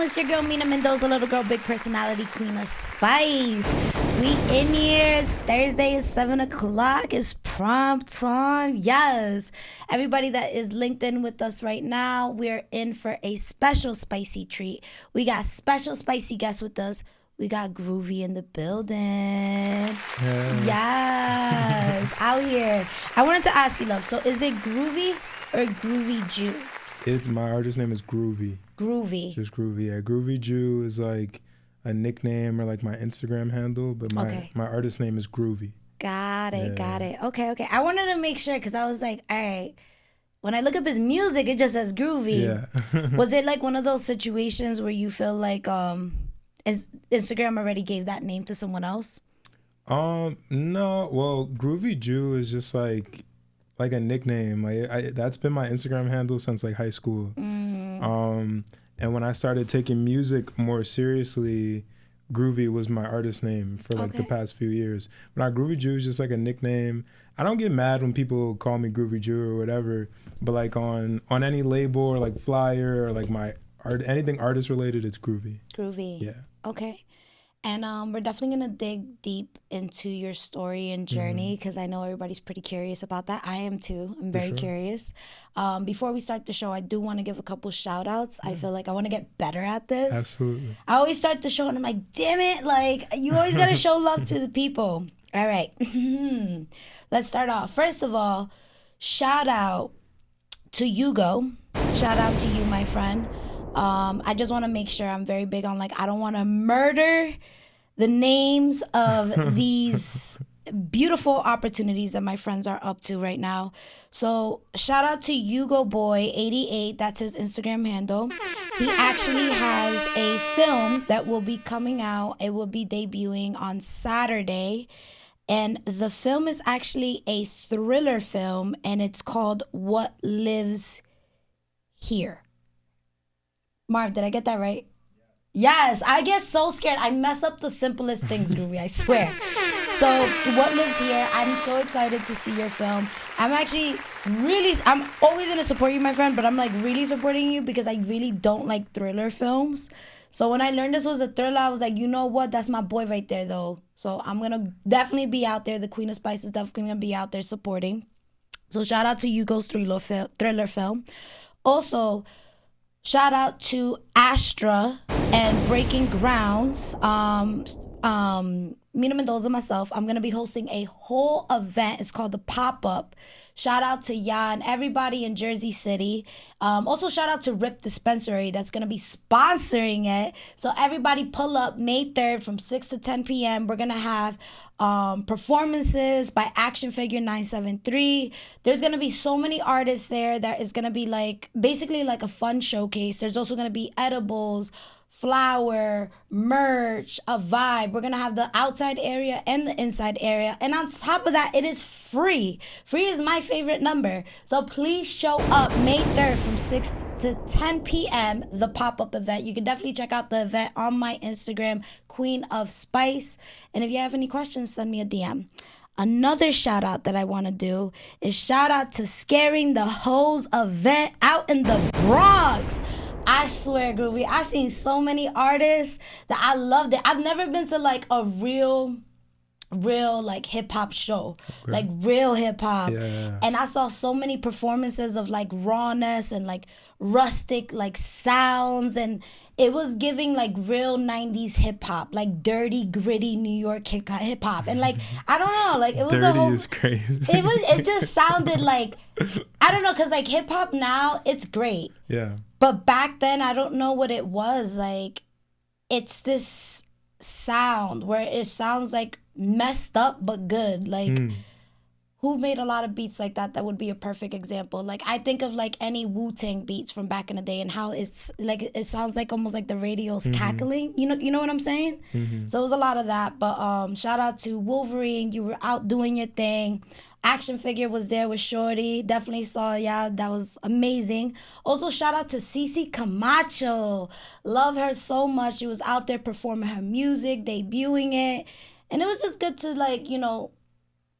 It's your girl Mina Mendoza, little girl, big personality, queen of spice. We in here. It's Thursday. It's 7 o'clock. It's prompt time. Yes. Everybody that is linked in with us right now, we're in for a special spicy treat. We got special spicy guests with us. We got Groovy in the building. Yeah. Yes. Out here. I wanted to ask you, love. So is it Groovy or Groovy Jew? It's my artist name is Groovy. Groovy. Just Groovy. Yeah, Groovy Jew is like a nickname or like my Instagram handle, but my artist name is Groovy. Got it. Okay. I wanted to make sure because I was like, all right. When I look up his music, it just says Groovy. Yeah. Was it like one of those situations where you feel like Instagram already gave that name to someone else? No. Well, Groovy Jew is just like a nickname. Like that's been my Instagram handle since like high school. And when I started taking music more seriously, Groovy was my artist name for like the past few years. But now Groovy Jew is just like a nickname. I don't get mad when people call me Groovy Jew or whatever, but like on any label or like flyer or like my art, anything artist related, it's Groovy. Groovy. Yeah. Okay. And we're definitely going to dig deep into your story and journey because I know everybody's pretty curious about that. I am too. I'm very curious. Before we start the show, I do want to give a couple shout outs. I feel like I want to get better at this. Absolutely. I always start the show and I'm like, damn it. Like, you always got to show love to the people. All right. Let's start off. First of all, shout out to Hugo. Shout out to you, my friend. I just want to make sure I'm very big on like I don't want to murder the names of these beautiful opportunities that my friends are up to right now. So shout out to Hugo Boy 88. That's his Instagram handle. He actually has a film that will be coming out. It will be debuting on Saturday. And the film is actually a thriller film and it's called What Lives Here. Marv, did I get that right? Yes, I get so scared. I mess up the simplest things, Groovy, I swear. So, What Lives Here, I'm so excited to see your film. I'm always going to support you, my friend, but I'm like really supporting you because I really don't like thriller films. So when I learned this was a thriller, I was like, you know what? That's my boy right there, though. So I'm going to definitely be out there. The Queen of Spice is definitely going to be out there supporting. So shout out to Hugo's thriller film. Also, shout out to Astra and Breaking Grounds. Mina Mendoza, myself, I'm going to be hosting a whole event. It's called the Pop-Up. Shout out to Ya and everybody in Jersey City. Also, shout out to Rip Dispensary that's going to be sponsoring it. So everybody pull up May 3rd from 6 to 10 p.m. We're going to have performances by Action Figure 973. There's going to be so many artists there that is going to be like basically like a fun showcase. There's also going to be edibles, flower, merch, a vibe. We're going to have the outside area and the inside area. And on top of that, it is free. Free is my favorite number. So please show up May 3rd from 6 to 10 p.m., the pop-up event. You can definitely check out the event on my Instagram, Queen of Spice. And if you have any questions, send me a DM. Another shout out that I want to do is shout out to Scaring the Hoes event out in the Bronx. I swear, Groovy, I've seen so many artists that I loved it. I've never been to like a real like hip hop show, like real hip hop. Yeah. And I saw so many performances of like rawness and like rustic like sounds, and it was giving like real 90s hip hop, like dirty, gritty New York hip hop. And like, I don't know, like it was dirty a whole, is crazy. it just sounded like, I don't know, cause like hip hop now, it's great. Yeah. But back then, I don't know what it was. Like, it's this sound where it sounds like messed up but good. Like, who made a lot of beats like that? That would be a perfect example. Like, I think of like any Wu-Tang beats from back in the day and how it's like it sounds like almost like the radio's cackling. You know what I'm saying? So it was a lot of that. But shout out to Wolverine. You were out doing your thing. Action Figure was there with Shorty. Definitely saw, yeah, that was amazing. Also, shout out to Cece Camacho. Love her so much. She was out there performing her music, debuting it. And it was just good to, like, you know,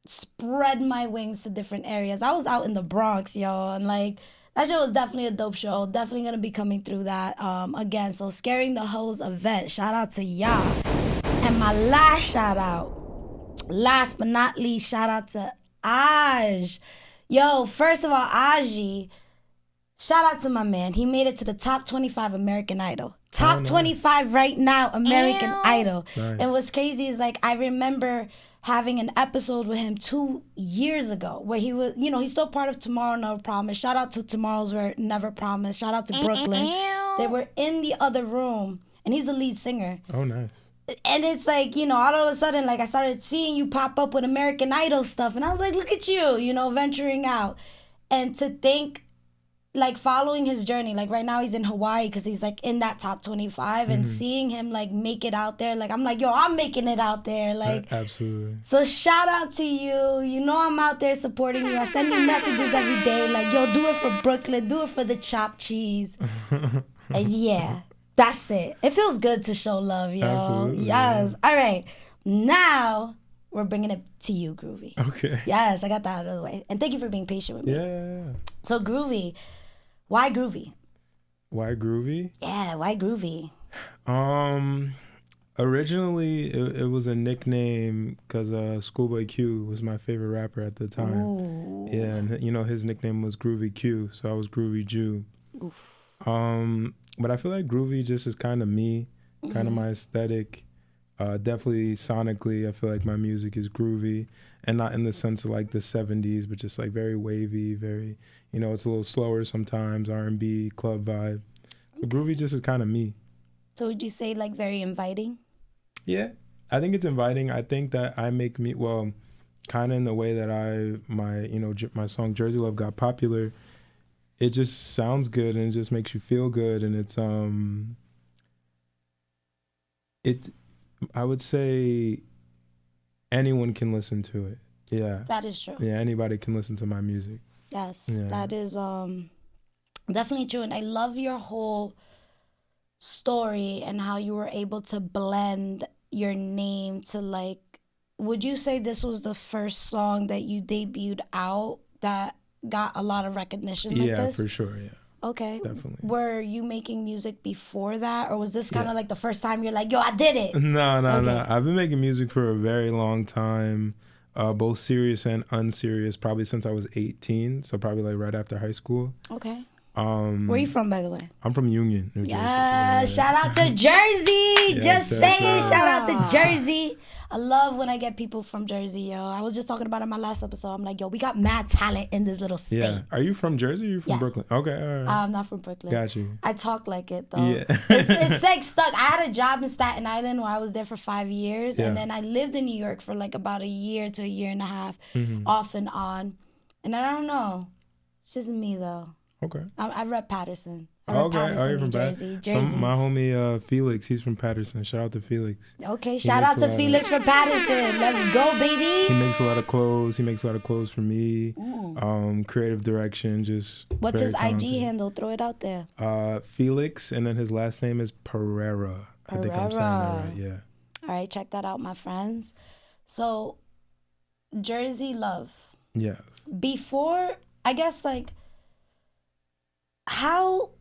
spread my wings to different areas. I was out in the Bronx, y'all, and, like, That show was definitely a dope show. Definitely gonna be coming through that again. So Scaring the Hoes event. Shout out to y'all. And my last shout out, last but not least, shout out to Aj. Yo, first of all, Aji, shout out to my man. He made it to the top 25 American Idol. Top 25 right now, American Idol. Nice. And what's crazy is like I remember having an episode with him 2 years ago where he was, you know, he's still part of Tomorrow Never Promised. Shout out to Tomorrow's Never Promised. Shout out to Brooklyn. They were in the other room and he's the lead singer. Oh, nice. And it's like, you know, all of a sudden, like I started seeing you pop up with American Idol stuff. And I was like, look at you, you know, venturing out. And to think, like following his journey, like right now he's in Hawaii because he's like in that top 25 and seeing him like make it out there. Like I'm like, yo, I'm making it out there. Like Absolutely. So shout out to you. You know I'm out there supporting you. I send you messages every day like, yo, do it for Brooklyn. Do it for the chopped cheese. And yeah, that's it. It feels good to show love, yo. Absolutely. Yes. All right. Now we're bringing it to you, Groovy. Okay. Yes, I got that out of the way. And thank you for being patient with me. Yeah. So Groovy, why Groovy? Why Groovy? Yeah, why Groovy? Originally it was a nickname because Schoolboy Q was my favorite rapper at the time. Ooh. Yeah, and you know his nickname was Groovy Q, so I was Groovy Jew. Oof. But I feel like Groovy just is kind of me, kind of my aesthetic. Definitely sonically, I feel like my music is groovy, and not in the sense of like the 70s, but just like very wavy, very, you know, it's a little slower sometimes, R&B, club vibe. But groovy just is kind of me. So would you say like very inviting? Yeah, I think it's inviting. I think that I make me, well, kind of in the way that my song Jersey Love got popular. It just sounds good and it just makes you feel good, and I would say anyone can listen to it. Yeah. That is true. Yeah, anybody can listen to my music. Yes, Yeah. that is definitely true. And I love your whole story and how you were able to blend your name to like, would you say this was the first song that you debuted out that got a lot of recognition like this? Yeah, for sure, yeah. Okay. Definitely. Were you making music before that, or was this kind of like the first time you're like, yo, I did it? No. Okay. I've been making music for a very long time, both serious and unserious, probably since I was 18, so probably like right after high school. Okay. Where are you from, by the way? I'm from Union, New Jersey. Yeah, shout out to Jersey. Just saying, shout out to Jersey. I love when I get people from Jersey, yo. I was just talking about it in my last episode. I'm like, yo, we got mad talent in this little state. Yeah. Are you from Jersey or are you from Yes. Brooklyn? Okay, all right. I'm not from Brooklyn. Got you. I talk like it, though. Yeah. It's like stuck. I had a job in Staten Island where I was there for 5 years. Yeah. And then I lived in New York for like about a year to a year and a half, off and on. And I don't know. It's just me, though. Okay. I rep Patterson. I rep Okay. Patterson, Are you New from Jersey. Patterson? My homie Felix, he's from Patterson. Shout out to Felix. Okay, shout out to Felix from Patterson. Let's go, He baby. makes a lot of clothes. He makes a lot of clothes for me. Creative direction, just What's very his talented. IG handle? Throw it out there. Felix, and then his last name is Pereira. I think I'm saying that right. Yeah. All right, check that out, my friends. So, Jersey Love. Yeah. Before, I guess, like, how,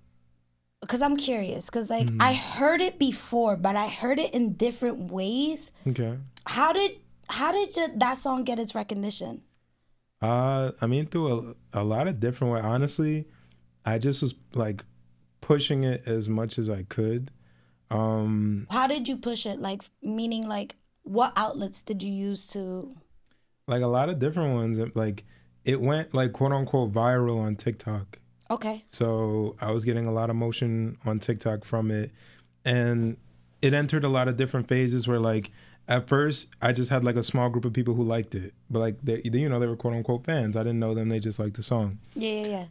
because I'm curious, because, like, I heard it before, but I heard it in different ways. Okay. How did that song get its recognition? I mean, through a lot of different ways. Honestly, I just was like pushing it as much as I could. How did you push it? Like, meaning, like, what outlets did you use to? Like a lot of different ones. Like it went like quote unquote viral on TikTok. Okay. So I was getting a lot of motion on TikTok from it, and it entered a lot of different phases where like at first I just had like a small group of people who liked it, but like they were quote unquote fans. I didn't know them. They just liked the song. Yeah.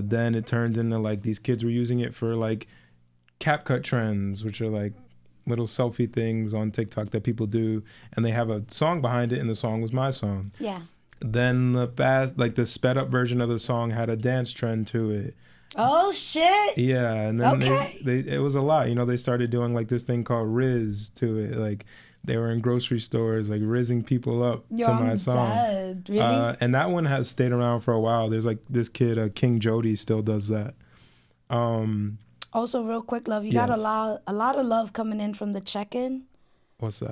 Then it turns into like these kids were using it for like CapCut trends, which are like little selfie things on TikTok that people do, and they have a song behind it, and the song was my song. Yeah. Then the sped up version of the song had a dance trend to it. Oh shit. Yeah, and then Okay. it was a lot. You know, they started doing like this thing called Riz to it. Like They were in grocery stores, like rizzing people up Yo, to my I'm song. dead. Really? And that one has stayed around for a while. There's like this kid, King Jody, still does that. Also, real quick, love, you got Yes. a lot of love coming in from the check-in. What's that?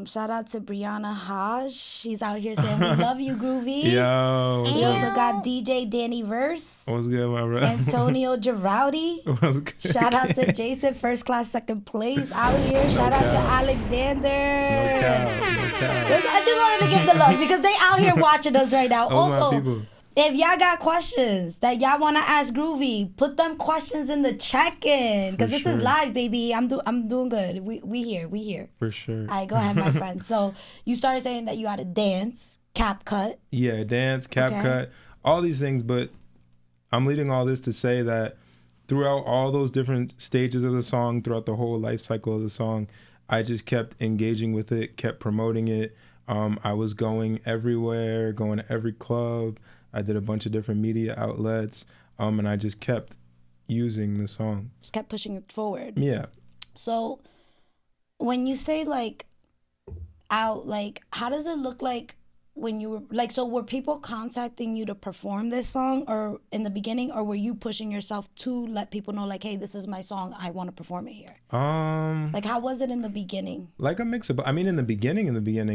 Shout out to Brianna Haj. She's out here saying we love you, Groovy. Yo, what's We up? also got DJ Danny Verse, What's good, my bro? Antonio Giraudy. What's good? Shout out to Jason, first class, second place out here. Shout out to Alexander. No cap. I just wanted to give the love because they out here watching us right now. Those my Also, people. if y'all got questions that y'all want to ask Groovy, put them questions in the check-in because For this is sure. live, baby. I'm doing good. We here. For sure. All right, go ahead, my friend. So you started saying that you had a dance, cap cut. Yeah, dance, cap Okay. cut, all these things. But I'm leading all this to say that throughout all those different stages of the song, throughout the whole life cycle of the song, I just kept engaging with it, kept promoting it. I was going everywhere, going to every club. I did a bunch of different media outlets, and I just kept using the song. Just kept pushing it forward. Yeah. So when you say like out, like how does it look like when you were like, so were people contacting you to perform this song or in the beginning, or were you pushing yourself to let people know like, hey, this is my song, I want to perform it here? Like how was it in the beginning? Like a mix of, I mean, in the beginning,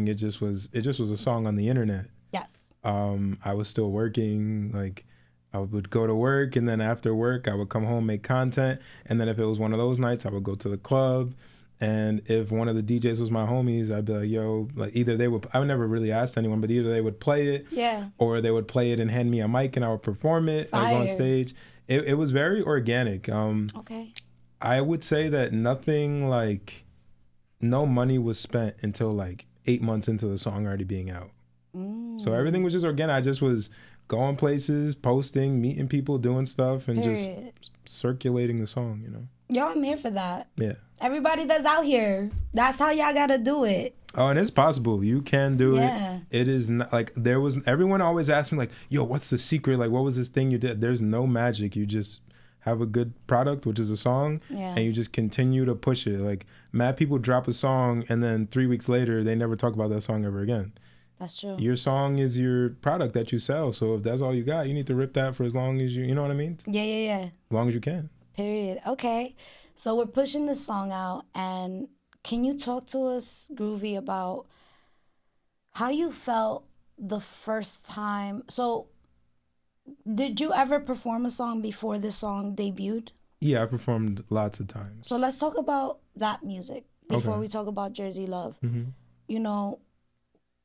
it just was a song on the internet. Yes. I was still working, like I would go to work, and then after work I would come home, make content, and then if it was one of those nights I would go to the club, and if one of the DJs was my homies, I'd be like, yo, like either they would, I would never really ask anyone, but either they would play it, Yeah. or they would play it and hand me a mic and I would perform it like on Fire. stage. It was very organic. Okay. I would say that nothing, like no money was spent until like 8 months into the song already being out. So everything was just organic. I just was going places, posting, meeting people, doing stuff, and Period. just circulating the song, you know? Yo, I'm here for that. Yeah. Everybody that's out here, that's how y'all gotta do it. Oh, and it's possible. You can do Yeah. it. It is not like everyone always asks me like, yo, what's the secret? Like, what was this thing you did? There's no magic. You just have a good product, which is a song, Yeah. and you just continue to push it. Like, mad people drop a song, and then 3 weeks later, they never talk about that song ever again. That's true. Your song is your product that you sell. So if that's all you got, you need to rip that for as long as you know what I mean? Yeah. As long as you can. Period. Okay. So we're pushing this song out, and can you talk to us, Groovy, about how you felt the first time? So did you ever perform a song before this song debuted? Yeah, I performed lots of times. So let's talk about that music before Okay. we talk about Jersey Love. Mhm. You know,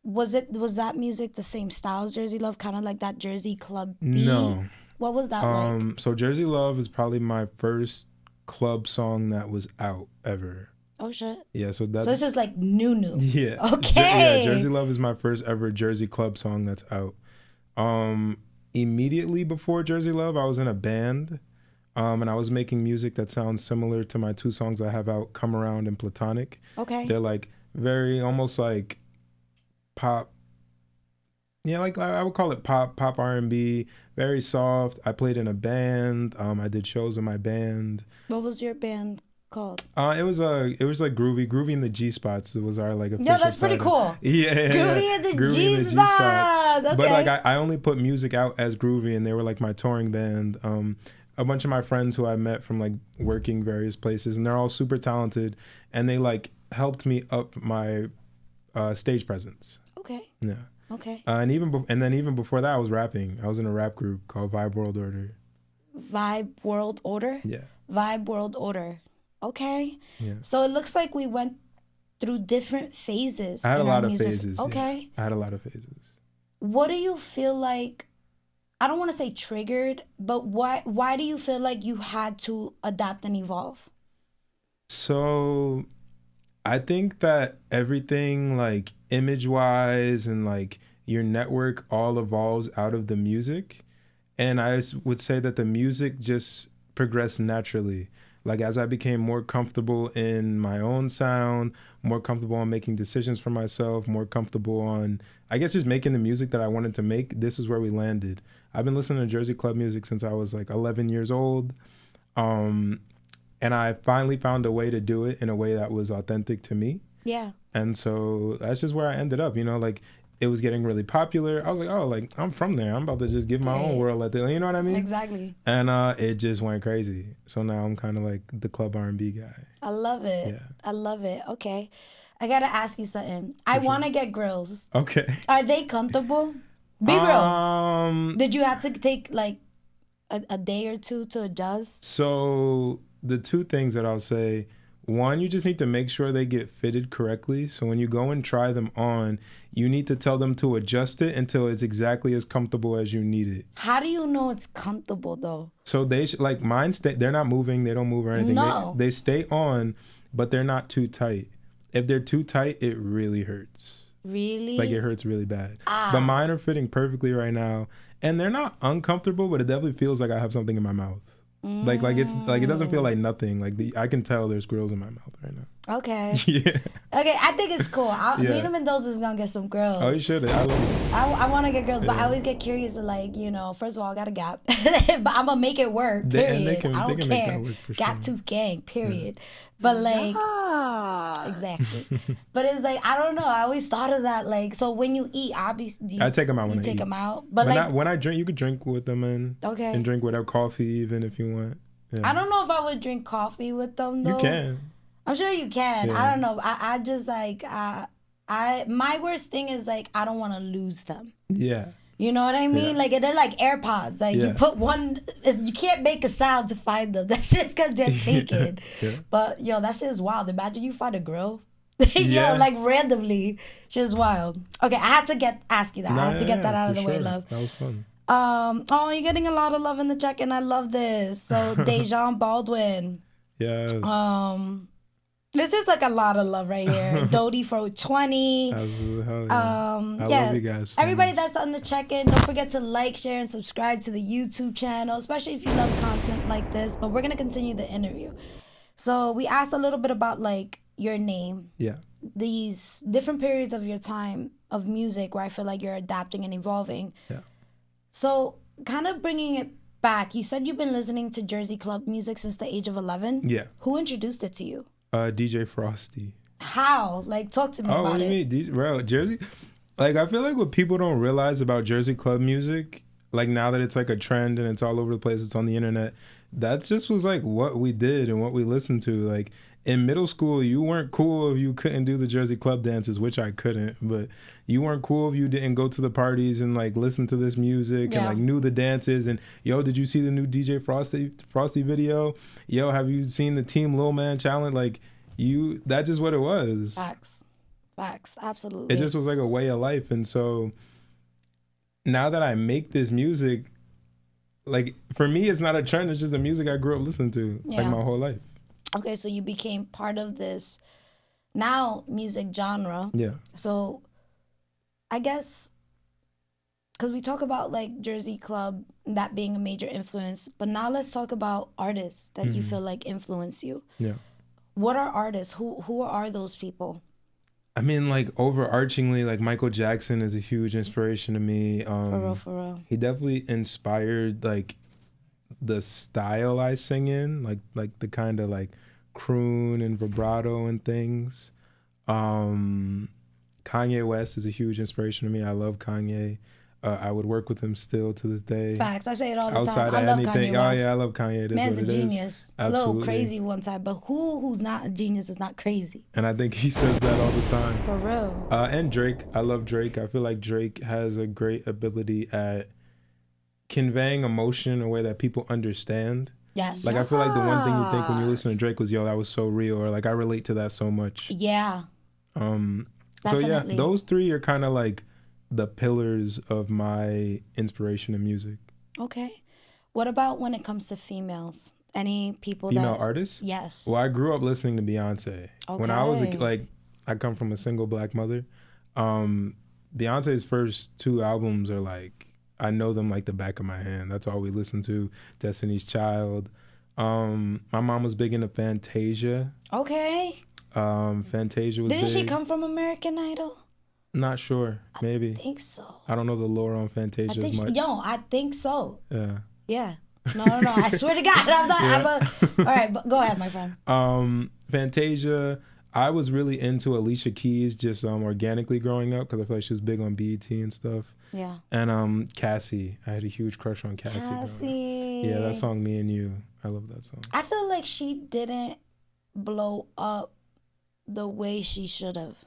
was that music the same style as Jersey Love, kind of like that Jersey club beat? No. What was that like? So Jersey Love is probably my first club song that was out ever. Oh shit. Yeah, so that's So this is like new. yeah. Okay. Jersey Love is my first ever Jersey club song that's out. Immediately before Jersey Love, I was in a band, and I was making music that sounds similar to my two songs I have out, Come Around and Platonic. Okay. They're like very almost like pop. Yeah, like I would call it pop R&B, very soft. I played in a band. I did shows with my band. What was your band called? It was like Groovy in the G spots. It was our like official Yo, that's pretty title. cool. Yeah, Groovy in the Groovy G in the spots. Okay. But like I only put music out as Groovy, and they were like my touring band. A bunch of my friends who I met from like working various places, and they're all super talented, and they like helped me up my stage presence. Okay. Yeah. Okay. And even before that, I was rapping. I was in a rap group called Vibe World Order. Vibe World Order? Yeah. Vibe World Order. Okay. Yeah. So it looks like we went through different phases. I had a in our lot of music. phases. Okay. Yeah. I had a lot of phases. What do you feel like, I don't want to say triggered, but why do you feel like you had to adapt and evolve? So I think that everything like image wise and like your network all evolves out of the music. And I would say that the music just progressed naturally. Like as I became more comfortable in my own sound, more comfortable on making decisions for myself, more comfortable on, I guess, just making the music that I wanted to make, this is where we landed. I've been listening to Jersey club music since I was like 11 years old. And I finally found a way to do it in a way that was authentic to me. Yeah. And so that's just where I ended up, like it was getting really popular. I was like, oh, like I'm from there. I'm about to just give my own world at the, you know what I mean? Exactly. And it just went crazy. So now I'm kind of like the club R&B guy. I love it. Yeah. I love it. Okay. I got to ask you something. I want to get grills. Okay. Are they comfortable? Be real. Did you have to take like a day or two to adjust? So the two things that I'll say, one, you just need to make sure they get fitted correctly. So when you go and try them on, you need to tell them to adjust it until it's exactly as comfortable as you need it. How do you know it's comfortable though? So they like mine they're not moving, they don't move or anything. No. They stay on, but they're not too tight. If they're too tight, it really hurts. Really? Like it hurts really bad. But mine are fitting perfectly right now. And they're not uncomfortable, but it definitely feels like I have something in my mouth. Like it's like it doesn't feel like nothing. Like I can tell there's grills in my mouth right now. Okay. Yeah. Okay, I think it's cool. Mina Mendoza is gonna get some grills. Oh, you should. I love it. I want to get grills, but I always get curious. Like, first of all, I got a gap, but I'm gonna make it work. Period. I don't care. Make that work for Gap sure. tooth gang. Period. But like, exactly. But it's like I don't know. I always thought of that. Like, so when you eat, obviously, I take them out when I take eat. them out. But when I drink, you could drink with them and drink without coffee, even if you want. Yeah. I don't know if I would drink coffee with them though. You can. I'm sure you can. Yeah. I don't know. I just like my worst thing is like I don't want to lose them. Yeah. You know what I mean? Yeah. Like they're like AirPods. Like you put one, you can't make a sound to find them. That shit's gonna get taken. Yeah. But that shit is wild. Imagine you find a grill. Yeah. Like randomly, shit's wild. Okay, I had to ask you that. I had to get that out of the way, love. That was fun. Oh, you're getting a lot of love in the check, and I love this. So Dejan Baldwin. Yes. This is like a lot of love right here. Dodie for 20. Absolutely. Hell yeah. I love you guys. So Everybody much. that's on the check-in, don't forget to like, share, and subscribe to the YouTube channel, especially if you love content like this. But we're gonna continue the interview. So we asked a little bit about like your name. Yeah. These different periods of your time of music where I feel like you're adapting and evolving. Yeah. So kind of bringing it back, you said you've been listening to Jersey club music since the age of 11. Yeah. Who introduced it to you? DJ Frosty. How? Like, talk to me about what do you mean? Bro, Jersey? Like, I feel like what people don't realize about Jersey club music, like now that it's like a trend and it's all over the place, it's on the internet, that just was like what we did and what we listened to. Like in middle school, you weren't cool if you couldn't do the Jersey club dances, which I couldn't, but you weren't cool if you didn't go to the parties and like listen to this music and like knew the dances. And yo, did you see the new DJ Frosty video? Yo, have you seen the Team Lil Man challenge? Like that's just what it was. Facts, absolutely. It just was like a way of life. And so now that I make this music, like for me, it's not a trend. It's just the music I grew up listening to like my whole life. Okay, so you became part of this now music genre. Yeah. So I guess because we talk about like Jersey club, that being a major influence, but now let's talk about artists that you feel like influence you. Yeah. What are artists? Who are those people? I mean, like overarchingly, like Michael Jackson is a huge inspiration to me. For real. He definitely inspired like the style I sing in, like the kind of like croon and vibrato and things. Kanye West is a huge inspiration to me. I love Kanye. I would work with him still to this day. Facts. I say it all the Outside time. I love anything. Kanye West. Oh yeah, I love Kanye. Man's a genius. A little Absolutely. crazy one time, but who's not a genius is not crazy. And I think he says that all the time. For real. And Drake. I love Drake. I feel like Drake has a great ability at conveying emotion in a way that people understand. Yes. Like I feel like the one thing you think when you listen to Drake was, yo, that was so real, or like I relate to that so much. Yeah. So Definitely. yeah, those three are kind of like the pillars of my inspiration in music. Okay. What about when it comes to females? Any people Female artists? Yes. Well, I grew up listening to Beyonce. Okay. When I was I come from a single black mother. Beyonce's first two albums are like, I know them like the back of my hand. That's all we listened to. Destiny's Child. My mom was big into Fantasia. Okay. Fantasia was Didn't big. she come from American Idol? Not sure. Maybe. I think so. I don't know the lore on Fantasia as much. I think so. Yeah. Yeah. No. I swear to God, I'm not. Yeah. All right, but go ahead, my friend. Fantasia. I was really into Alicia Keys just organically growing up because I feel like she was big on BET and stuff. Yeah. And Cassie. I had a huge crush on Cassie. Cassie. Yeah, that song, Me and You. I love that song. I feel like she didn't blow up the way she should have.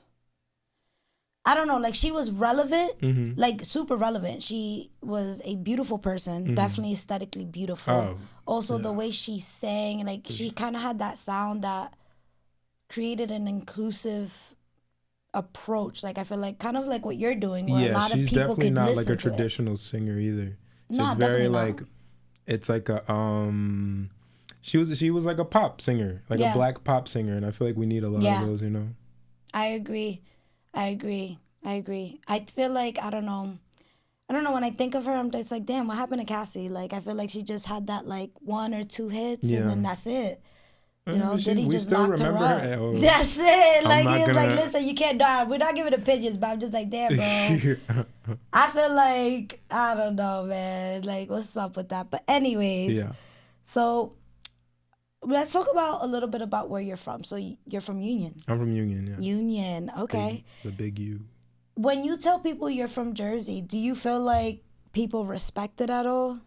I don't know, like she was relevant, like super relevant. She was a beautiful person, definitely aesthetically beautiful. Also, the way she sang, like she kind of had that sound that created an inclusive approach. Like I feel like kind of like what you're doing, where a lot of she's people definitely could not listen like a to traditional singer either. So No, it's very definitely like, not. it's like a she was like a pop singer, like a black pop singer, and I feel like we need a lot of those, you know. I agree. I feel like I don't know. When I think of her, I'm just like, damn, what happened to Cassie? Like, I feel like she just had that like 1 or 2 hits, and then that's it. You know, Diddy just locked her up. That's it. Like, he was like, listen, you can't die. We're not giving opinions, but I'm just like, damn, bro. I feel like, I don't know, man. Like, what's up with that? But anyways, so let's talk about a little bit about where you're from. So you're from Union. I'm from Union, yeah. Union, okay. The big U. When you tell people you're from Jersey, do you feel like people respect it at all?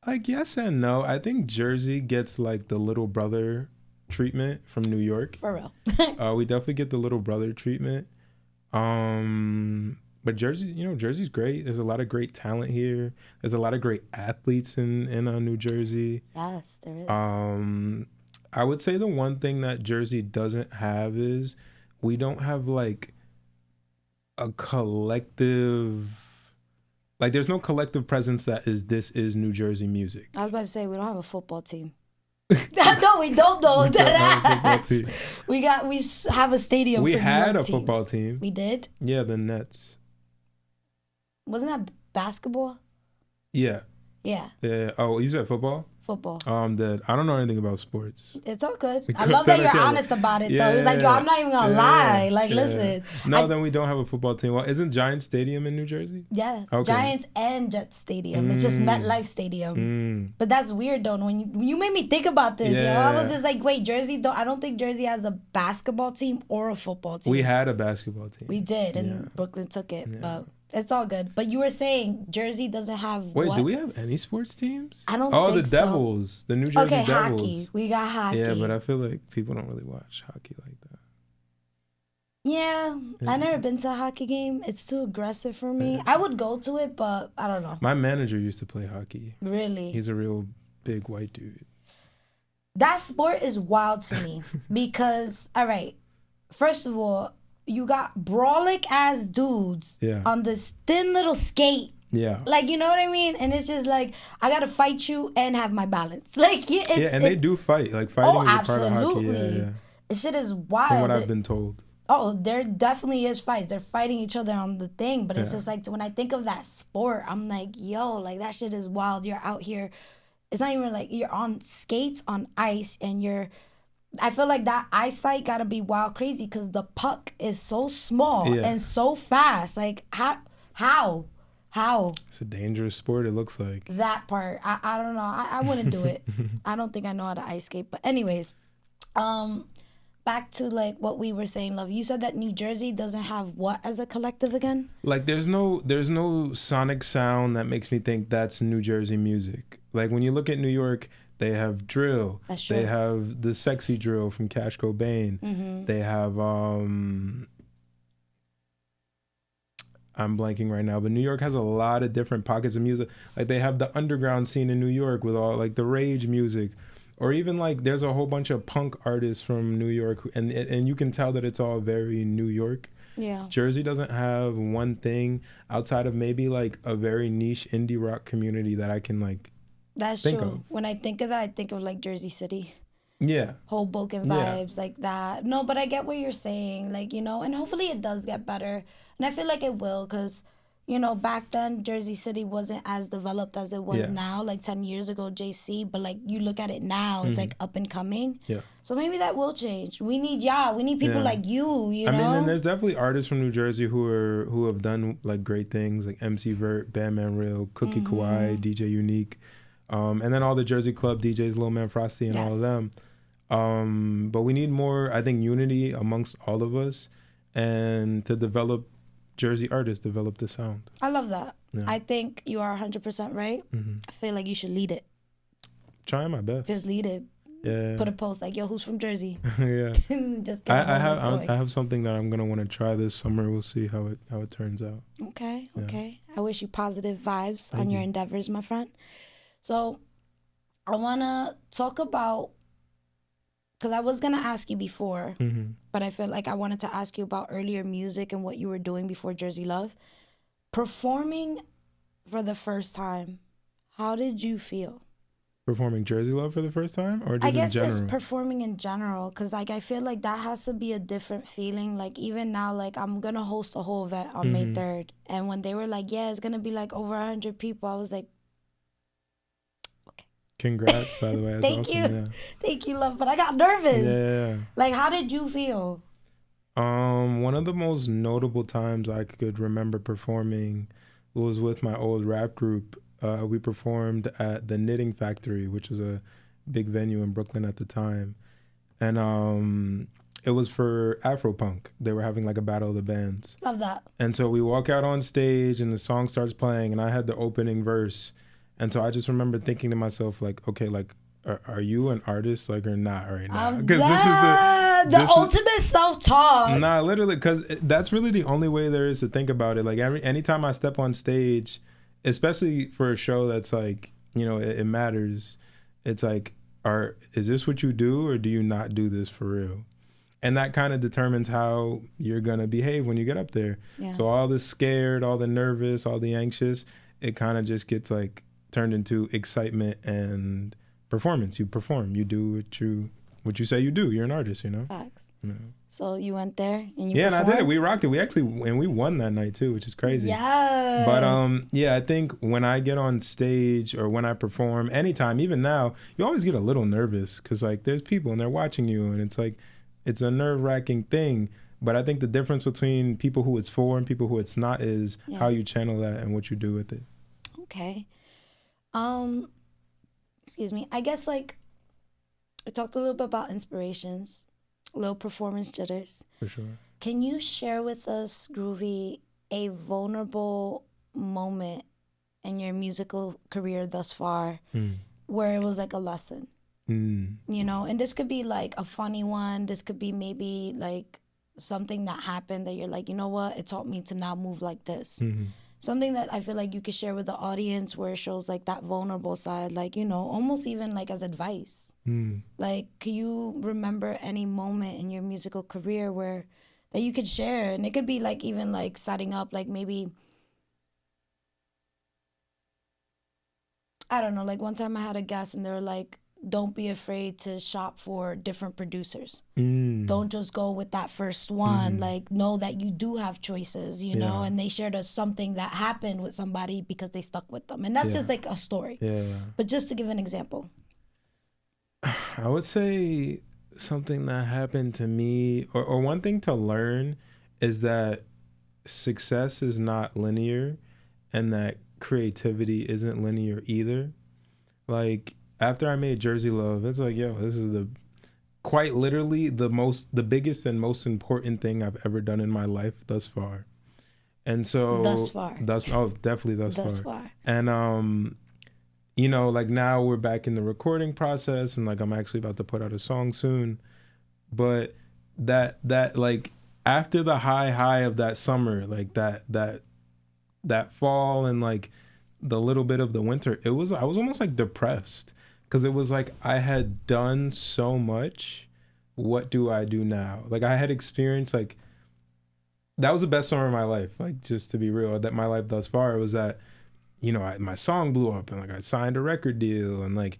Like yes and no. I think Jersey gets like the little brother treatment from New York. For real. We definitely get the little brother treatment. But Jersey, Jersey's great. There's a lot of great talent here. There's a lot of great athletes in New Jersey. Yes, there is. I would say the one thing that Jersey doesn't have is we don't have like a collective, like there's no collective presence that this is New Jersey music. I was about to say we don't have a football team. No, we don't know that. We have a stadium. We for had a teams. Football team. We did. Yeah, the Nets. Wasn't that basketball? Yeah. Yeah. Yeah. Oh, you said football? Football. I don't know anything about sports. It's all good. I love that you're honest about it, though. It's like, yo, I'm not even gonna lie. Like, listen. No, then we don't have a football team. Well, isn't Giants Stadium in New Jersey? Yeah. Okay. Giants and Jets Stadium. It's just MetLife Stadium. But that's weird, though. When you made me think about this, yo, I was just like, wait, Jersey, I don't think Jersey has a basketball team or a football team. We had a basketball team. We did, and Brooklyn took it, but it's all good. But you were saying Jersey doesn't have do we have any sports teams? I don't think so. Oh, the Devils. The New Jersey Devils. Hockey. We got hockey. Yeah, but I feel like people don't really watch hockey like that. Yeah, I've never been to a hockey game. It's too aggressive for me. I would go to it, but I don't know. My manager used to play hockey. Really? He's a real big white dude. That sport is wild to me because, all right, first of all, you got brolic ass dudes on this thin little skate. Yeah. Like, you know what I mean? And it's just like, I got to fight you and have my balance. Like, they do fight. Like, fighting is a part of hockey. Yeah. This shit is wild. From what I've been told. Oh, there definitely is fights. They're fighting each other on the thing. But it's just like, when I think of that sport, I'm like, yo, like, that shit is wild. You're out here. It's not even like you're on skates on ice and I feel like that eyesight gotta be wild crazy because the puck is so small and so fast. Like how? It's a dangerous sport. It looks like that part. I don't know. I wouldn't do it. I don't think I know how to ice skate. But anyways, back to like what we were saying, love. You said that New Jersey doesn't have what as a collective again? Like there's no sonic sound that makes me think that's New Jersey music. Like when you look at New York, they have drill. That's true. They have the sexy drill from Cash Cobain. Mm-hmm. They have I'm blanking right now, but New York has a lot of different pockets of music. Like they have the underground scene in New York with all like the rage music, or even like there's a whole bunch of punk artists from New York, and you can tell that it's all very New York. Yeah. Jersey doesn't have one thing outside of maybe like a very niche indie rock community that I can like. That's true. When I think of that, I think of like Jersey City. Yeah. Hoboken vibes like that. No, but I get what you're saying. Like, and hopefully it does get better. And I feel like it will because, back then Jersey City wasn't as developed as it was now. Like 10 years ago, JC. But like you look at it now, it's like up and coming. Yeah. So maybe that will change. We need y'all. We need people like you, I mean, and there's definitely artists from New Jersey who have done like great things like MC Vert, Bandman Real, Cookie Kawhi, DJ Unique. And then all the Jersey Club DJs, Lil Man Frosty and all of them. But we need more, I think, unity amongst all of us, and to develop Jersey artists, develop the sound. I love that. Yeah. I think you are 100% right. I feel like you should lead it. Trying my best. Just lead it. Yeah. Put a post like, yo, who's from Jersey? Yeah. Just get I have something that I'm gonna want to try this summer. We'll see how it turns out. Okay. Yeah. Okay. I wish you positive vibes Thank on your you. endeavors, my friend. So I wanna talk about, because I was gonna ask you before, but I feel like I wanted to ask you about earlier music and what you were doing before Jersey Love. Performing for the first time, how did you feel? Performing Jersey Love for the first time, or just I guess in general? just performing in general, because like I feel like that has to be a different feeling. Like even now, like I'm gonna host a whole event on May 3rd, and when they were like, yeah, it's gonna be like over 100 people, I was like, okay. Congrats, by the way. That's Thank awesome. you. Yeah. Thank you, love. But I got nervous. Yeah. Like, how did you feel? One of the most notable times I could remember performing was with my old rap group. We performed at the Knitting Factory, which was a big venue in Brooklyn at the time. And it was for Afropunk. They were having like a battle of the bands. Love that. And so we walk out on stage and the song starts playing and I had the opening verse. And so I just remember thinking to myself, like, okay, like, are you an artist, like, or not right now? I'm dead. The ultimate self-talk. Nah, literally, because that's really the only way there is to think about it. Like, anytime I step on stage, especially for a show that's like, you know, it matters. It's like, is this what you do, or do you not do this for real? And that kind of determines how you're gonna behave when you get up there. Yeah. So all the scared, all the nervous, all the anxious, it kind of just gets like turned into excitement and performance. You perform. You do what you say you do. You're an artist, you know. Facts. Yeah. So you went there and you performed? performed? And I did it. We rocked it. We won that night too, which is crazy. Yes. But yeah, I think when I get on stage or when I perform, anytime, even now, you always get a little nervous because like there's people and they're watching you, and it's like it's a nerve-wracking thing. But I think the difference between people who it's for and people who it's not is how you channel that and what you do with it. Okay. Excuse me. I guess like I talked a little bit about inspirations, little performance jitters. For sure. Can you share with us, Groovy, a vulnerable moment in your musical career thus far where it was like a lesson? You know, and this could be like a funny one. This could be maybe like something that happened that you're like, you know what? It taught me to now move like this. Something that I feel like you could share with the audience where it shows like that vulnerable side, like, you know, almost even like as advice. Like, can you remember any moment in your musical career where that you could share? And it could be like even like setting up, like maybe, I don't know, like one time I had a guest and they were like, don't be afraid to shop for different producers. Don't just go with that first one. Like, know that you do have choices, you know? And they shared us something that happened with somebody because they stuck with them. And that's just like a story. Yeah. But just to give an example. I would say something that happened to me, or one thing to learn is that success is not linear and that creativity isn't linear either. Like, after I made Jersey Love, it's like, yo, this is quite literally the biggest and most important thing I've ever done in my life thus far. And so definitely thus far. And you know, like now we're back in the recording process and like I'm actually about to put out a song soon. But that like after the high of that summer, like that fall and like the little bit of the winter, I was almost like depressed. Because it was like I had done so much. What do I do now? Like I had experienced like that was the best summer of my life. Like just to be real, that my life thus far was that, you know, my song blew up and like I signed a record deal and like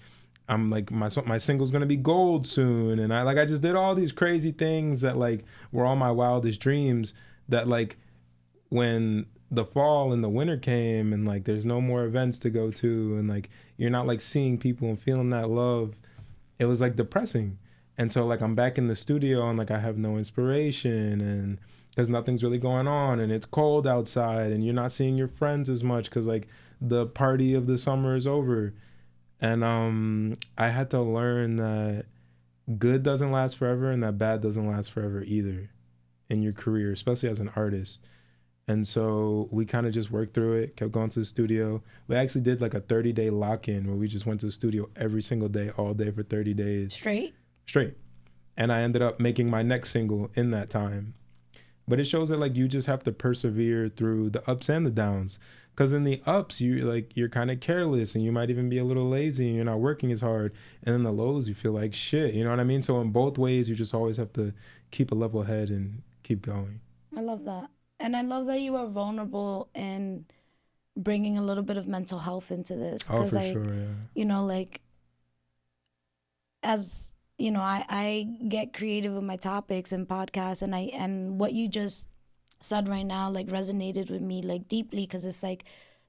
I'm like my single's gonna be gold soon and I just did all these crazy things that like were all my wildest dreams. That like when the fall and the winter came and like there's no more events to go to and like you're not like seeing people and feeling that love, it was like depressing. And so like I'm back in the studio and like I have no inspiration and because nothing's really going on and it's cold outside and you're not seeing your friends as much because like the party of the summer is over. And I had to learn that good doesn't last forever and that bad doesn't last forever either in your career, especially as an artist. And so we kind of just worked through it, kept going to the studio. We actually did like a 30-day lock-in where we just went to the studio every single day, all day for 30 days. Straight. And I ended up making my next single in that time. But it shows that like you just have to persevere through the ups and the downs. Because in the ups, you're kind of careless and you might even be a little lazy and you're not working as hard. And in the lows, you feel like shit. You know what I mean? So in both ways, you just always have to keep a level head and keep going. I love that. And I love that you are vulnerable and bringing a little bit of mental health into this. Oh, for like, sure, yeah. You know, like, as, you know, I get creative with my topics and podcasts, and what you just said right now, like, resonated with me, like, deeply, because it's like,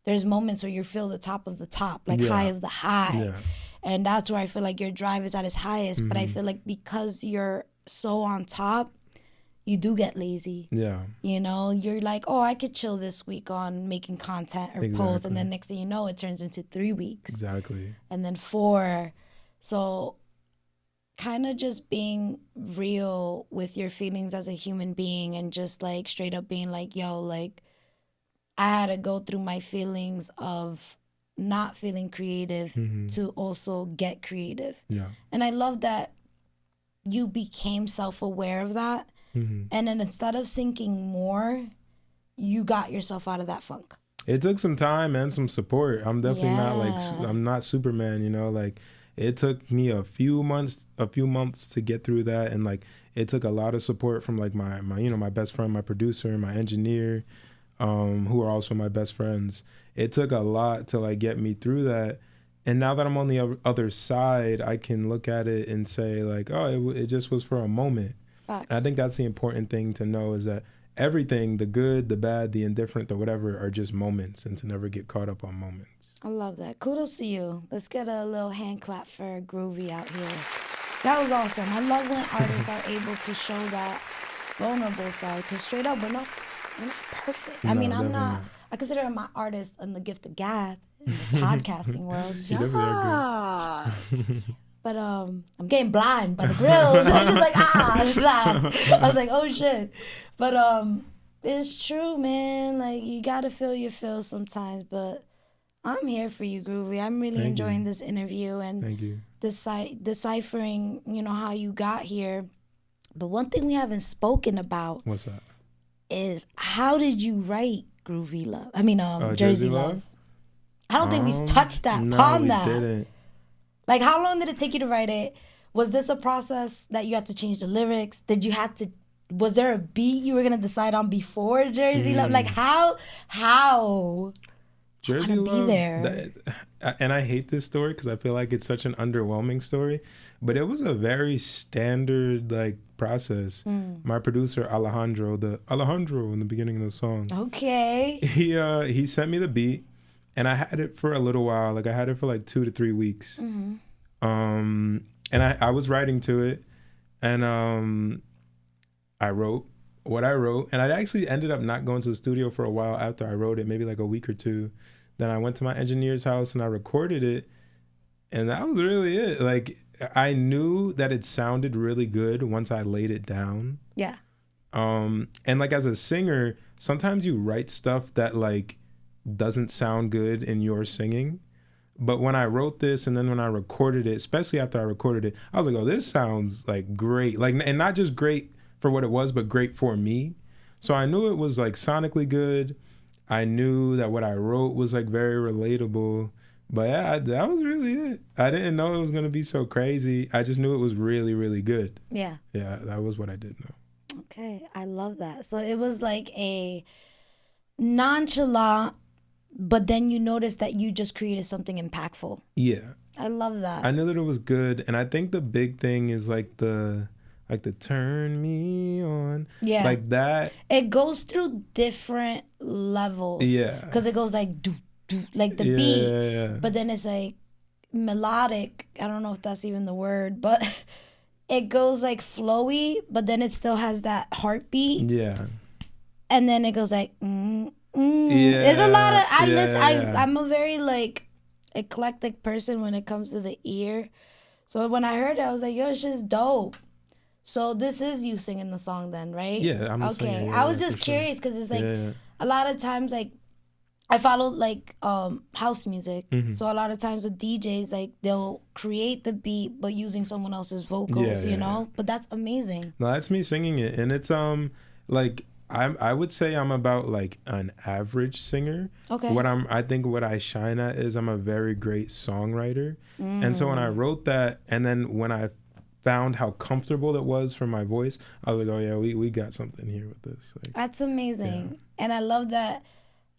there's moments where you feel the top of the top, like, high of the high. Yeah. And that's where I feel like your drive is at its highest. But I feel like because you're so on top, you do get lazy. Yeah. You know, you're like, oh, I could chill this week on making content or posts. And then next thing you know, it turns into 3 weeks. Exactly. And then 4. So kind of just being real with your feelings as a human being and just like straight up being like, yo, like I had to go through my feelings of not feeling creative to also get creative. Yeah. And I love that you became self-aware of that. And then instead of sinking more, you got yourself out of that funk. It took some time and some support. I'm definitely not like, I'm not Superman, you know, like it took me a few months to get through that. And like, it took a lot of support from like my, you know, my best friend, my producer, my engineer, who are also my best friends. It took a lot to like get me through that. And now that I'm on the other side, I can look at it and say like, oh, it just was for a moment. And I think that's the important thing to know is that everything, the good, the bad, the indifferent, the whatever, are just moments, and to never get caught up on moments. I love that. Kudos to you. Let's get a little hand clap for Groovy out here. That was awesome. I love when artists are able to show that vulnerable side, because straight up, we're not perfect. I mean, I'm not. I consider my artist and the gift of gab in the podcasting world. But I'm getting blind by the grills. I'm just like, I'm blind. I was like, oh shit. But it's true, man. Like, you gotta feel your feels sometimes. But I'm here for you, Groovy. I'm really enjoying this interview and deciphering, you know, how you got here. But one thing we haven't spoken about. What's that? Is how did you write Groovy Love? I mean, Jersey Love. I don't think we touched that upon that. Didn't. Like, how long did it take you to write it? Was this a process that you had to change the lyrics? Was there a beat you were going to decide on before Jersey Love? Like, how? Jersey Love, be there. And I hate this story because I feel like it's such an underwhelming story, but it was a very standard, like, process. My producer, Alejandro in the beginning of the song. Okay. He sent me the beat. And I had it for a little while. Like I had it for like 2 to 3 weeks. And I was writing to it. And I wrote what I wrote. And I actually ended up not going to the studio for a while after I wrote it, maybe like a week or 2. Then I went to my engineer's house and I recorded it. And that was really it. Like I knew that it sounded really good once I laid it down. Yeah. And like as a singer, sometimes you write stuff that like doesn't sound good in your singing. But when I wrote this and then when I recorded it, especially after I recorded it, I was like, oh, this sounds like great. Like, and not just great for what it was, but great for me. So I knew it was like sonically good. I knew that what I wrote was like very relatable. But yeah, that was really it. I didn't know it was going to be so crazy. I just knew it was really, really good. Yeah. Yeah, that was what I did know. Okay, I love that. So it was like a nonchalant, but then you noticed that you just created something impactful. Yeah. I love that. I knew that it was good. And I think the big thing is like the turn me on. Yeah. Like that. It goes through different levels. Yeah. Because it goes like, do, like the beat. Yeah. But then it's like melodic. I don't know if that's even the word, but it goes like flowy, but then it still has that heartbeat. Yeah. And then it goes like, Yeah, there's a lot of I'm I'm a very like eclectic person when it comes to the ear. So when I heard it, I was like, yo, it's just dope. So this is you singing the song then, right? Yeah, I'm the okay. singer. Yeah, I was yeah, just for sure. curious because it's like Yeah. a lot of times like I follow like house music. Mm-hmm. So a lot of times with DJs like they'll create the beat but using someone else's vocals, you know? But that's amazing. No, that's me singing it, and it's like I would say I'm about like an average singer. Okay. I think what I shine at is I'm a very great songwriter. And so when I wrote that, and then when I found how comfortable it was for my voice, I was like, oh yeah, we got something here with this. Like, That's amazing. And I love that.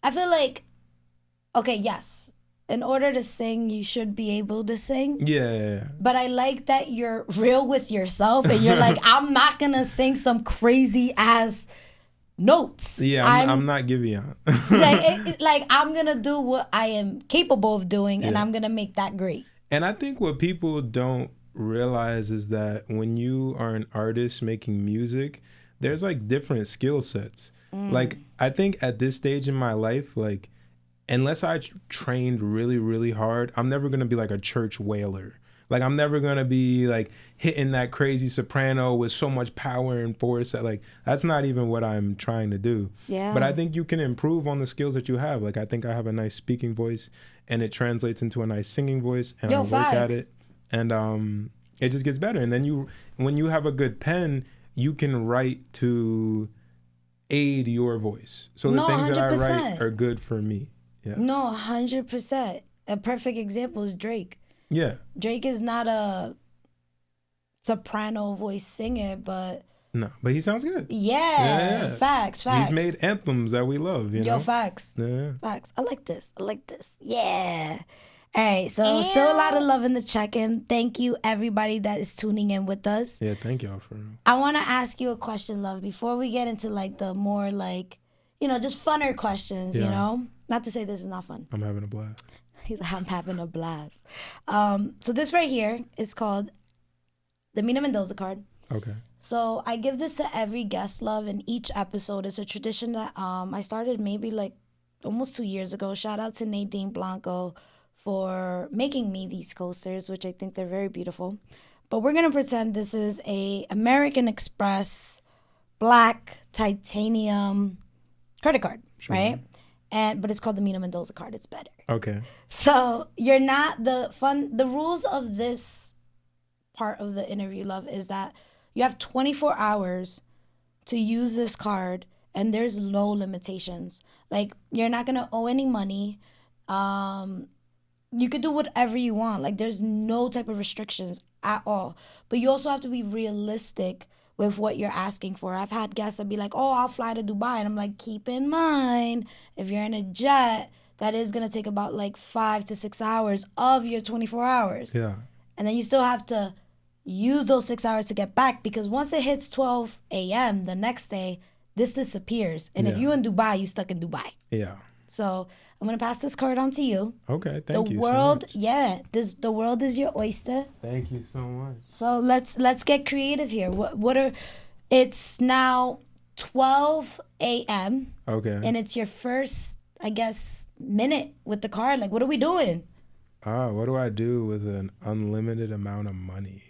I feel like, okay, yes, in order to sing, you should be able to sing. yeah. But I like that you're real with yourself and you're like, I'm not going to sing some crazy ass notes. Yeah, I'm not Giveon. like I'm going to do what I am capable of doing and I'm going to make that great. And I think what people don't realize is that when you are an artist making music, there's like different skill sets. Like I think at this stage in my life, like unless I trained really, really hard, I'm never going to be like a church wailer. Like I'm never going to be like hitting that crazy soprano with so much power and force that like that's not even what I'm trying to do. Yeah. But I think you can improve on the skills that you have. Like I think I have a nice speaking voice and it translates into a nice singing voice and I work at it and it just gets better. And then when you have a good pen, you can write to aid your voice. So the things 100%. That I write are good for me. Yeah. No, 100%. A perfect example is Drake. Yeah. Drake is not a soprano voice singer, but no, but he sounds good. Yeah. Facts. He's made anthems that we love, you know? Yo, facts. Yeah. Facts. I like this. Yeah. All right, so still a lot of love in the check-in. Thank you, everybody that is tuning in with us. Yeah, thank y'all for real. I want to ask you a question, love, before we get into like the more like, you know, just funner questions, you know? Not to say this is not fun. I'm having a blast. I'm having a blast. So this right here is called the Mina Mendoza card. Okay. So I give this to every guest, love, in each episode. It's a tradition that I started maybe like almost 2 years ago. Shout out to Nadine Blanco for making me these coasters, which I think they're very beautiful. But we're going to pretend this is a American Express black titanium credit card, right? But it's called the Mina Mendoza card. It's better. Okay. So you're not the rules of this part of the interview, love, is that you have 24 hours to use this card and there's no limitations. Like you're not going to owe any money. You could do whatever you want. Like there's no type of restrictions at all. But you also have to be realistic with what you're asking for. I've had guests that be like, oh, I'll fly to Dubai. And I'm like, keep in mind, if you're in a jet, that is going to take about like 5 to 6 hours of your 24 hours. Yeah. And then you still have to use those 6 hours to get back because once it hits 12 a.m. the next day, this disappears. And if you're in Dubai, you're stuck in Dubai. Yeah. So I'm gonna pass this card on to you. Okay, thank you. The world, so much. the world is your oyster. Thank you so much. So let's get creative here. It's now 12 a.m. Okay. And it's your first, I guess, minute with the card. Like, what are we doing? What do I do with an unlimited amount of money?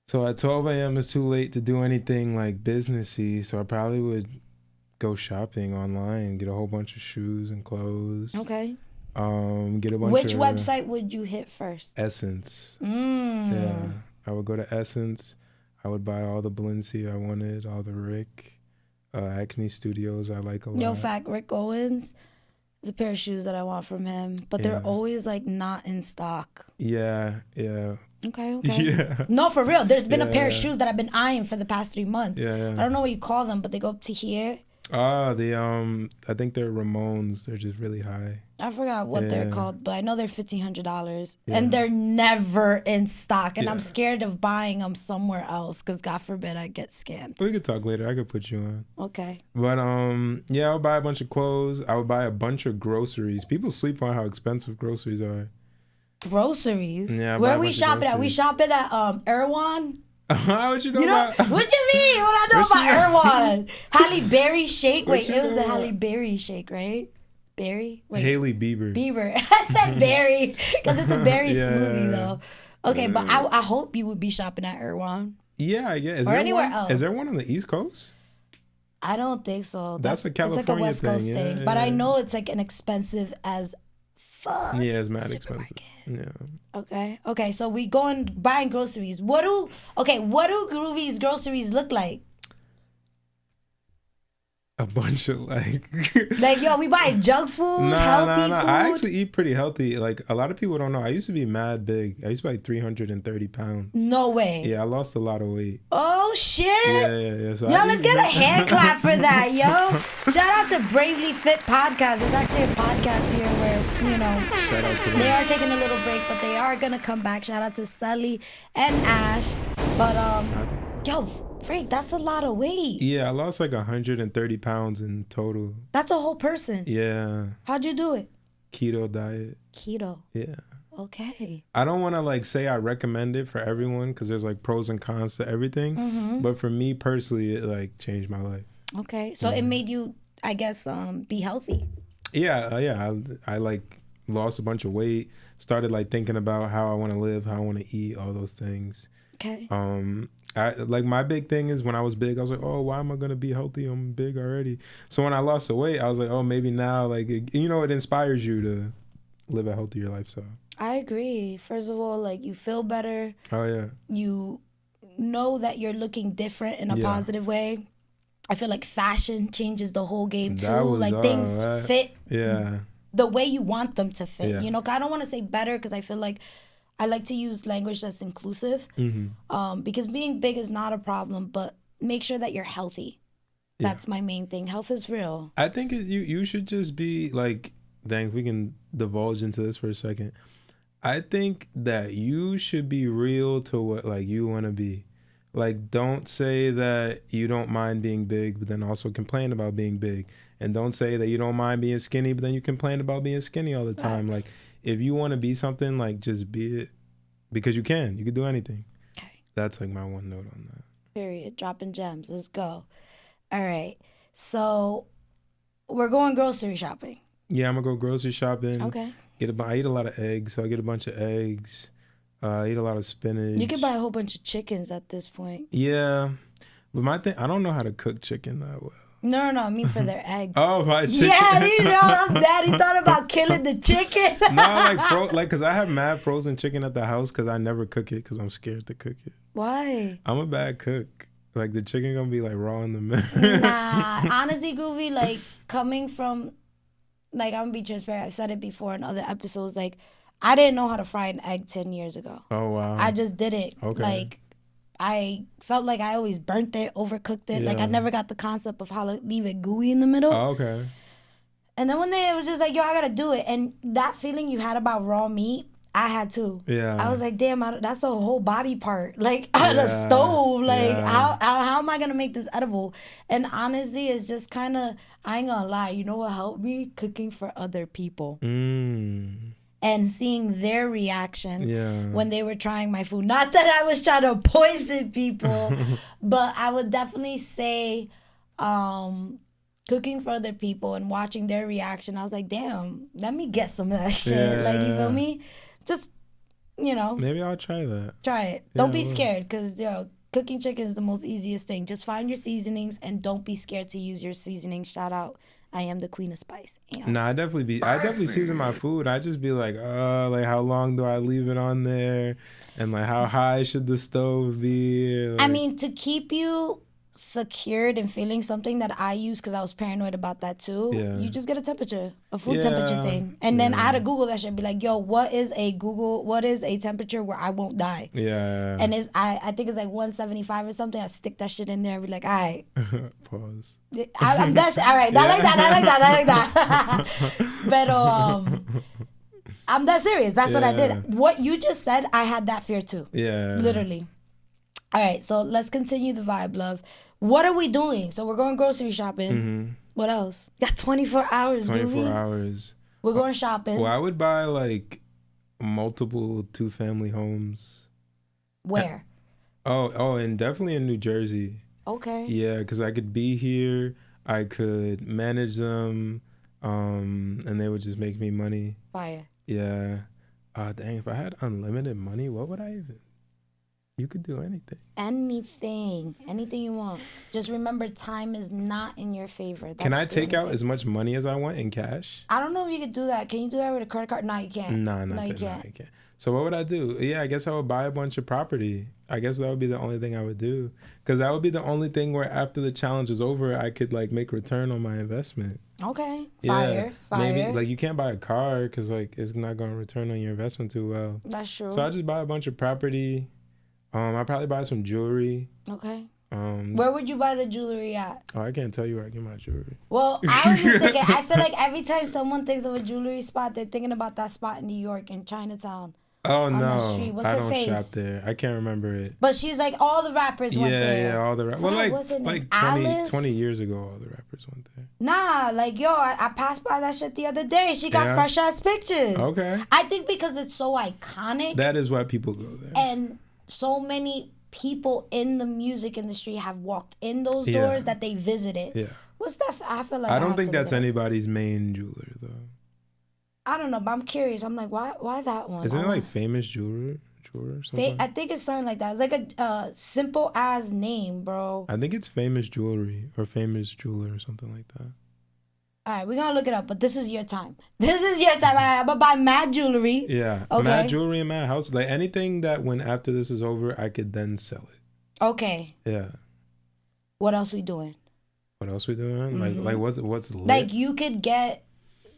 So at 12 a.m. it's too late to do anything like businessy. So I probably would go shopping online, get a whole bunch of shoes and clothes. Okay. Get a bunch Which of website would you hit first? Essence. Yeah. I would go to Essence. I would buy all the Balenci I wanted, all the Rick, Acne Studios I like a lot. Yo, fact, Rick Owens. There's a pair of shoes that I want from him, but they're always like not in stock. Yeah. Okay. Yeah. No, for real. There's been a pair of shoes that I've been eyeing for the past 3 months. Yeah. I don't know what you call them, but they go up to here. I think they're Ramones. They're just really high. I forgot what they're called, but I know they're $1,500 and they're never in stock. And I'm scared of buying them somewhere else because God forbid I get scammed. We could talk later. I could put you on. Okay. But I would buy a bunch of clothes. I would buy a bunch of groceries. People sleep on how expensive groceries are. Groceries? Yeah. Where are we shopping at? We shopping at Erewhon? How would you know about? What you mean? What I know about Erewhon? Halle Berry shake. Wait, it was the Halle Berry shake, right? Berry? Wait, Haley Bieber. Bieber. I said berry because it's a berry Yeah. smoothie though. Okay, but I hope you would be shopping at Erewhon. Yeah, I guess. Or anywhere else. Is there one on the East Coast? I don't think so. That's a California it's like a West Coast thing. Yeah, but I yeah. know it's like an expensive as fuck. Yeah, it's mad supermarket. expensive. Yeah. Okay. So we going buying groceries. What do Groovy's groceries look like? A bunch of like yo, we buy junk food, healthy food. I actually eat pretty healthy. Like a lot of people don't know. I used to be mad big. I used to be like 330 pounds. No way. Yeah, I lost a lot of weight. Oh shit. Yeah. So yo, let's get a hand clap for that, yo. Shout out to Bravely Fit Podcast. It's actually a podcast here where, shout out to them. they are taking a little break, but they are gonna come back. Shout out to Sully and Ash. But yo, Frank, that's a lot of weight. Yeah, I lost like 130 pounds in total. That's a whole person. Yeah. How'd you do it? Keto diet. Keto. Yeah. Okay. I don't want to like say I recommend it for everyone because there's like pros and cons to everything. Mm-hmm. But for me personally, it like changed my life. Okay. So it made you, I guess, be healthy. Yeah. I like lost a bunch of weight, started like thinking about how I want to live, how I want to eat, all those things. Okay. I like my big thing is when I was big, I was like, oh, why am I gonna be healthy? I'm big already. So when I lost the weight, I was like, oh, maybe now, like, it inspires you to live a healthier lifestyle. I agree. First of all, like, you feel better. Oh yeah. You know that you're looking different in a positive way. I feel like fashion changes the whole game too. Like things fit the way you want them to fit. Yeah. 'Cause I don't want to say better because I feel like I like to use language that's inclusive. Mm-hmm. Because being big is not a problem, but make sure that you're healthy. That's my main thing. Health is real. I think you should just be like, dang, if we can divulge into this for a second. I think that you should be real to what like you want to be. Like, don't say that you don't mind being big, but then also complain about being big. And don't say that you don't mind being skinny, but then you complain about being skinny all the time. Like, if you want to be something, like, just be it. Because you can. You can do anything. Okay. That's, like, my one note on that. Period. Dropping gems. Let's go. All right. So, we're going grocery shopping. Yeah, I'm going to go grocery shopping. Okay. I eat a lot of eggs, so I get a bunch of eggs. I eat a lot of spinach. You can buy a whole bunch of chickens at this point. Yeah. But my thing, I don't know how to cook chicken that well. No, I mean for their eggs. Oh, my chicken. Yeah, I'm daddy thought about killing the chicken. No, because I have mad frozen chicken at the house because I never cook it because I'm scared to cook it. Why? I'm a bad cook. Like, the chicken gonna be, like, raw in the middle. Nah. Honestly, Groovy, like, coming from, like, I'm gonna be transparent. I've said it before in other episodes, like, I didn't know how to fry an egg 10 years ago. Oh, wow. I just didn't. Okay. Like, I felt like I always burnt it, overcooked it. Yeah. Like, I never got the concept of how to leave it gooey in the middle. Oh, okay. And then one day it was just like, yo, I gotta do it. And that feeling you had about raw meat, I had too. Yeah. I was like, damn, that's a whole body part. Like, on a stove. Like, how am I gonna make this edible? And honestly, it's just kind of, I ain't gonna lie, you know what helped me? Cooking for other people. And seeing their reaction when they were trying my food. Not that I was trying to poison people, but I would definitely say cooking for other people and watching their reaction. I was like, damn, let me get some of that shit. Yeah. Like, you feel me? Just, Maybe I'll try that. Try it. Don't be scared because, cooking chicken is the most easiest thing. Just find your seasonings and don't be scared to use your seasonings. Shout out. I am the queen of spice. Nah, I definitely season my food. I just be like, like, how long do I leave it on there? And like, how high should the stove be? Like, I mean, to keep you secured and feeling something that I use, because I was paranoid about that too. Yeah. You just get a food temperature thing. And then I had to Google that shit, be like, yo, what is a temperature where I won't die? Yeah. And I think it's like 175 or something. I stick that shit in there and be like, all right. Pause. That's all right. Not like that. But I'm that serious. That's what I did. What you just said, I had that fear too. Yeah. Literally. All right, so let's continue the vibe, love. What are we doing? So we're going grocery shopping. Mm-hmm. What else? Got 24 hours, 24 hours. We're going shopping. Well, I would buy like multiple 2-family homes. Where? And definitely in New Jersey. Okay. Yeah, because I could be here. I could manage them. And they would just make me money. Fire. Yeah. Dang, if I had unlimited money, what would I even? You could do anything. Anything you want. Just remember, time is not in your favor. Can I take out as much money as I want in cash? I don't know if you could do that. Can you do that with a credit card? No, you can't. No, you can't. So what would I do? Yeah, I guess I would buy a bunch of property. I guess that would be the only thing I would do, because that would be the only thing where after the challenge is over, I could like make return on my investment. Okay. Fire. Maybe like you can't buy a car because like it's not going to return on your investment too well. That's true. So I just buy a bunch of property. I'll probably buy some jewelry. Okay. Where would you buy the jewelry at? Oh, I can't tell you where I get my jewelry. Well, I was just thinking, I feel like every time someone thinks of a jewelry spot, they're thinking about that spot in New York, in Chinatown. Oh, no. What's I her don't face? shop there. I can't remember it. But she's like, all the rappers went there. Yeah, all the rappers. Well, like 20 years ago, all the rappers went there. Nah, like, yo, I passed by that shit the other day. She got fresh-ass pictures. Okay. I think because it's so iconic. That is why people go there. And so many people in the music industry have walked in those doors that they visited. Yeah. What's that? I feel like I don't think that's anybody's main jeweler, though. I don't know, but I'm curious. I'm like, why that one? Isn't it like famous jeweler or something? I think it's something like that. It's like a simple ass name, bro. I think it's famous jewelry or famous jeweler or something like that. All right, we're gonna look it up, but this is your time. This is your time. I'm gonna buy mad jewelry. Yeah, okay. Mad jewelry and mad house. Like anything that when after this is over, I could then sell it. Okay. Yeah. What else we doing? What else we doing? Mm-hmm. Like what's lit? Like you could get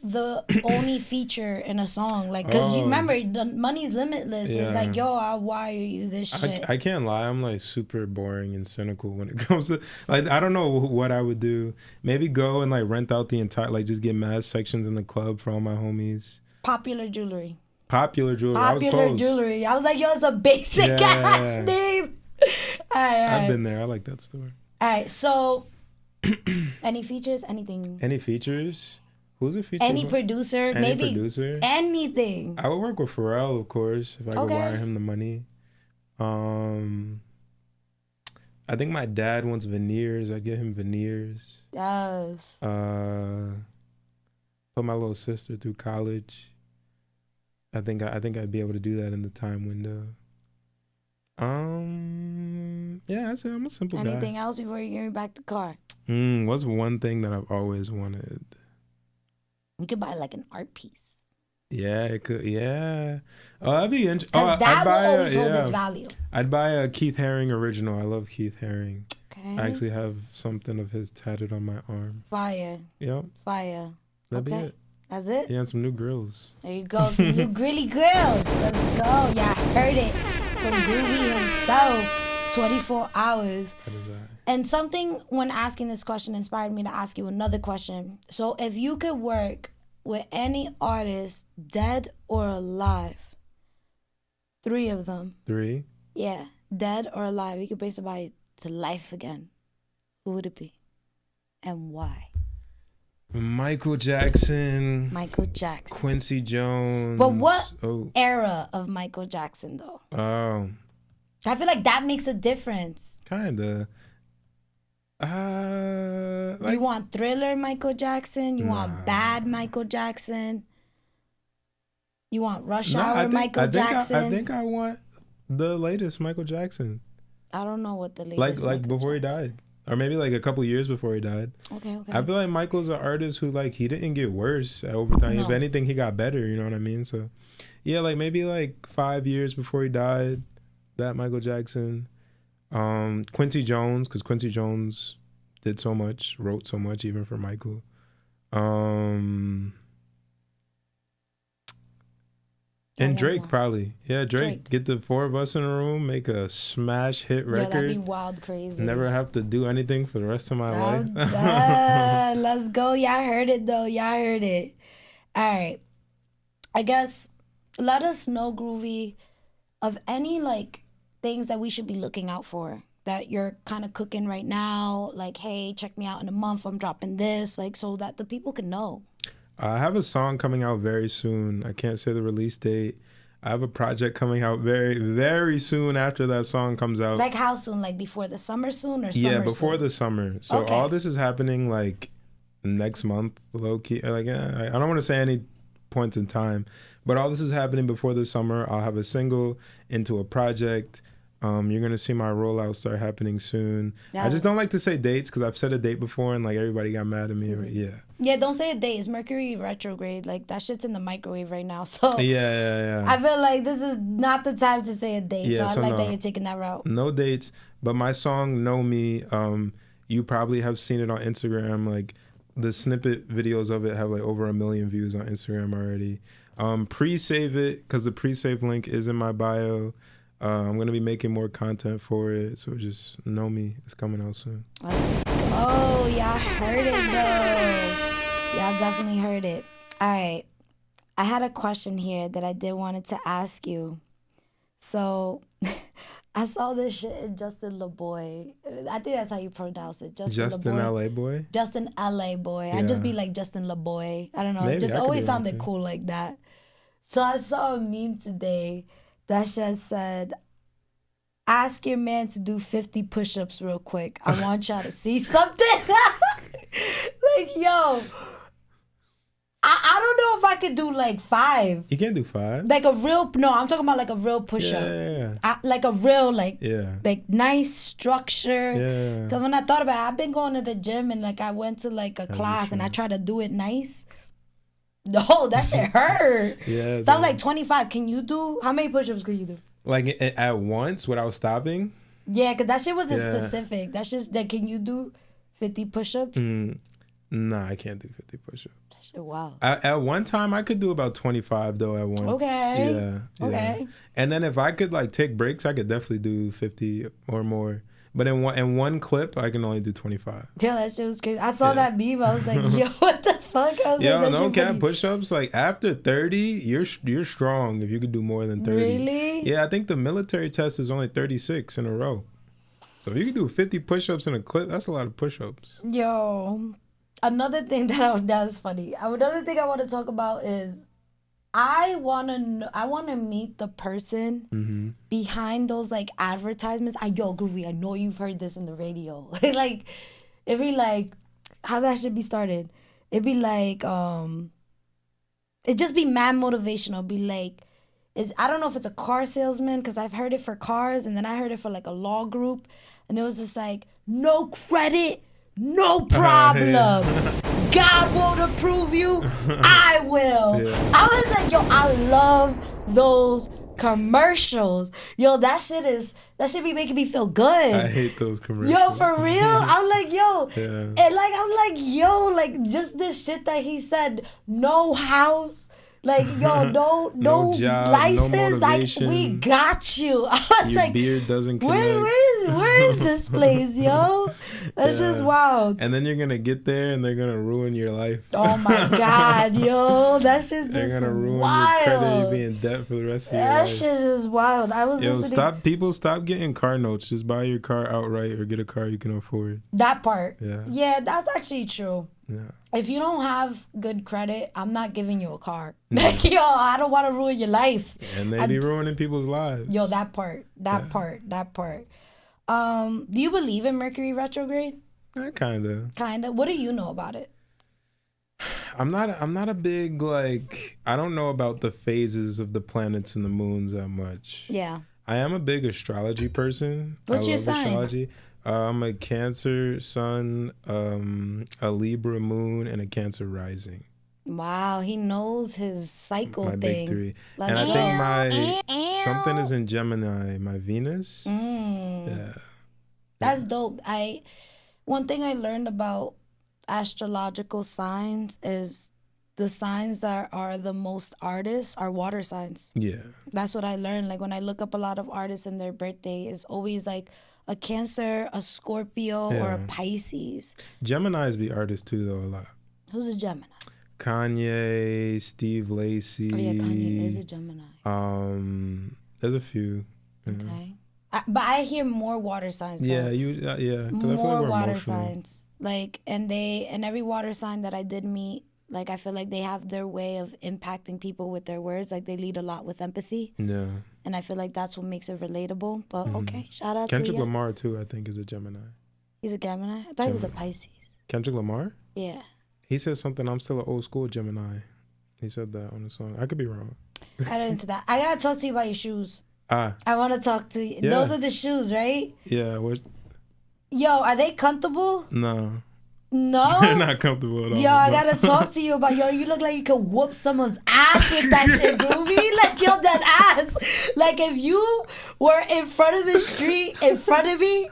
the only feature in a song, like, because you remember the money's limitless. It's like, yo, I'll wire you this shit. I can't lie, I'm like super boring and cynical when it comes to like, I don't know what I would do. Maybe go and like rent out the entire, like just get mad sections in the club for all my homies. Popular jewelry. I was like, yo, it's a basic ass name. All right. I've been there. I like that store. All right, so any features? Any features? Who's a feature? Any producer, maybe producer. Anything. I would work with Pharrell, of course, if I could wire him the money. I think my dad wants veneers. I'd get him veneers. Yes. Put my little sister through college. I think I'd be able to do that in the time window. Yeah, that's it. I'm a simple guy. Anything else before you give me back the car? What's one thing that I've always wanted? You could buy like an art piece. Yeah, it could. Yeah. Oh, that'd be interesting. Because that will always hold its value. I'd buy a Keith Haring original. I love Keith Haring. Okay. I actually have something of his tatted on my arm. Fire. Yep. Fire. That'd be it. That's it? Yeah, and some new grills. There you go. Some new grilly grills. Let's go. Y'all heard it from GROOVY himself. 24 hours. That is that. And something when asking this question inspired me to ask you another question. So if you could work with any artist, dead or alive, 3 of them. 3? Yeah, dead or alive. You could bring somebody to life again. Who would it be? And why? Michael Jackson. Quincy Jones. But what era of Michael Jackson, though? Oh. I feel like that makes a difference. Kinda. You want Thriller Michael Jackson? You want Bad Michael Jackson? You want Rush Hour Michael Jackson? I think I want the latest Michael Jackson. I don't know what the latest like before he died. Or maybe like a couple years before he died. Okay. I feel like Michael's an artist who like he didn't get worse over time. No. If anything, he got better, you know what I mean? So yeah, like maybe like 5 years before he died, that Michael Jackson. Quincy Jones, because Quincy Jones did so much, wrote so much even for Michael. And Drake probably. Yeah, Drake. Get the 4 of us in a room, make a smash hit record. Yeah, that'd be wild crazy. Never have to do anything for the rest of my life. Let's go. Y'all heard it though. Y'all heard it. All right. I guess let us know, GROOVY, of any like things that we should be looking out for that you're kind of cooking right now. Like, hey, check me out in a month. I'm dropping this, like, so that the people can know. I have a song coming out very soon. I can't say the release date. I have a project coming out very, very soon after that song comes out. Like how soon? Like before the summer soon or summer Yeah, before soon? the summer. So all this is happening like next month, low key. Like I don't want to say any points in time, but all this is happening before the summer. I'll have a single into a project. You're gonna see my rollout start happening soon. Yes. I just don't like to say dates because I've said a date before and like everybody got mad at me. Yeah, don't say a date. It's Mercury retrograde. Like that shit's in the microwave right now. So yeah. I feel like this is not the time to say a date. So I like that you're taking that route. No dates, but my song "Know Me," you probably have seen it on Instagram. Like the snippet videos of it have like over 1 million views on Instagram already. Pre-save it because the pre-save link is in my bio. I'm going to be making more content for it, so just know me. It's coming out soon. Let's go. Y'all heard it, though. Y'all definitely heard it. All right. I had a question here that I did wanted to ask you. So, I saw this shit in Justin LaBoy. I think that's how you pronounce it. Justin LA Boy? Justin LA Boy. Yeah. I just be like Justin LaBoy. I don't know. Maybe, it just always sounded cool like that. So, I saw a meme today that just said, ask your man to do 50 push-ups real quick. I want y'all to see something. Like, yo, I don't know if I could do like 5. You can't do 5. Like a real, no, I'm talking about like a real push-up. Yeah. Like a real, like nice structure. Yeah. Because when I thought about it, I've been going to the gym and like I went to like a class and I tried to do it nice. No, that shit hurt. Yeah. So I was like 25. Can you do, how many push-ups could you do? Like at once without stopping? Yeah, because that shit wasn't specific. That's just that, can you do 50 push-ups? Nah, I can't do 50 push-ups. That shit wild. At one time, I could do about 25 though at once. Okay. Yeah. Okay. And then if I could like take breaks, I could definitely do 50 or more. But in one clip, I can only do 25. Yeah, that shit was crazy. I saw that meme. I was like, yo, what the fuck? I was yo, like, no cap push-ups. Like after 30, you're strong if you could do more than 30. Really? Yeah, I think the military test is only 36 in a row. So if you could do 50 push-ups in a clip, that's a lot of push-ups. Yo, another thing that's funny. Another thing I want to talk about is I want to meet the person behind those like advertisements. Yo, Groovy, I know you've heard this in the radio. Like, it'd be like, how that should be started? It'd be like, it'd just be mad motivational. Be like, I don't know if it's a car salesman because I've heard it for cars and then I heard it for like a law group. And it was just like, no credit, no problem. God won't approve you. I will. Yeah. I was like, yo, I love those commercials. Yo, that shit be making me feel good. I hate those commercials. Yo, for real? I'm like, yo. Yeah. And like, I'm like, yo, like just the shit that he said, no house. Like, yo, no job, license. No like, we got you. I was your like, beard doesn't connect. Where is this place, yo? That's just wild. And then you're gonna get there and they're gonna ruin your life. Oh my God, yo, that's just they're gonna ruin wild. your credit. You'll be in debt for the rest of your life. That shit is wild. I was listening. Stop getting car notes. Just buy your car outright or get a car you can afford. That part. Yeah, that's actually true. Yeah. If you don't have good credit, I'm not giving you a car. Like, yo, I don't want to ruin your life. And they be ruining people's lives. Yo, that part. Do you believe in Mercury retrograde? Kinda. What do you know about it? I'm not a big, like, I don't know about the phases of the planets and the moons that much. Yeah. I am a big astrology person. What's your sign? Astrology. I'm a Cancer sun, a Libra moon, and a Cancer rising. Wow, he knows his cycle my thing. Big 3. And I think my something is in Gemini, my Venus. Yeah. That's dope. One thing I learned about astrological signs is the signs that are the most artists are water signs. Yeah. That's what I learned. Like when I look up a lot of artists and their birthday is always like a Cancer, a Scorpio, or a Pisces. Geminis be artists too, though, a lot. Who's a Gemini? Kanye, Steve Lacy. Oh yeah, Kanye is a Gemini. There's a few. Okay. But I hear more water signs. Though. Yeah, yeah. More water signs. Like, and every water sign that I did meet, like, I feel like they have their way of impacting people with their words. Like, they lead a lot with empathy. Yeah. And I feel like that's what makes it relatable. But, okay, shout out Kendrick to you. Lamar, too, I think, is a Gemini. He's a Gemini? I thought he was a Pisces. Kendrick Lamar? Yeah. He said something. I'm still an old school Gemini. He said that on the song. I could be wrong. I didn't into that. I gotta talk to you about your shoes. Ah. I want to talk to you. Yeah. Those are the shoes, right? Yeah. What? Yo, are they comfortable? No. No? They're not comfortable at all. Yo, I gotta talk to you about, yo, you look like you could whoop someone's ass with that shit, Groovy. Like, yo, that ass. Like, if you were in front of the street, in front of me,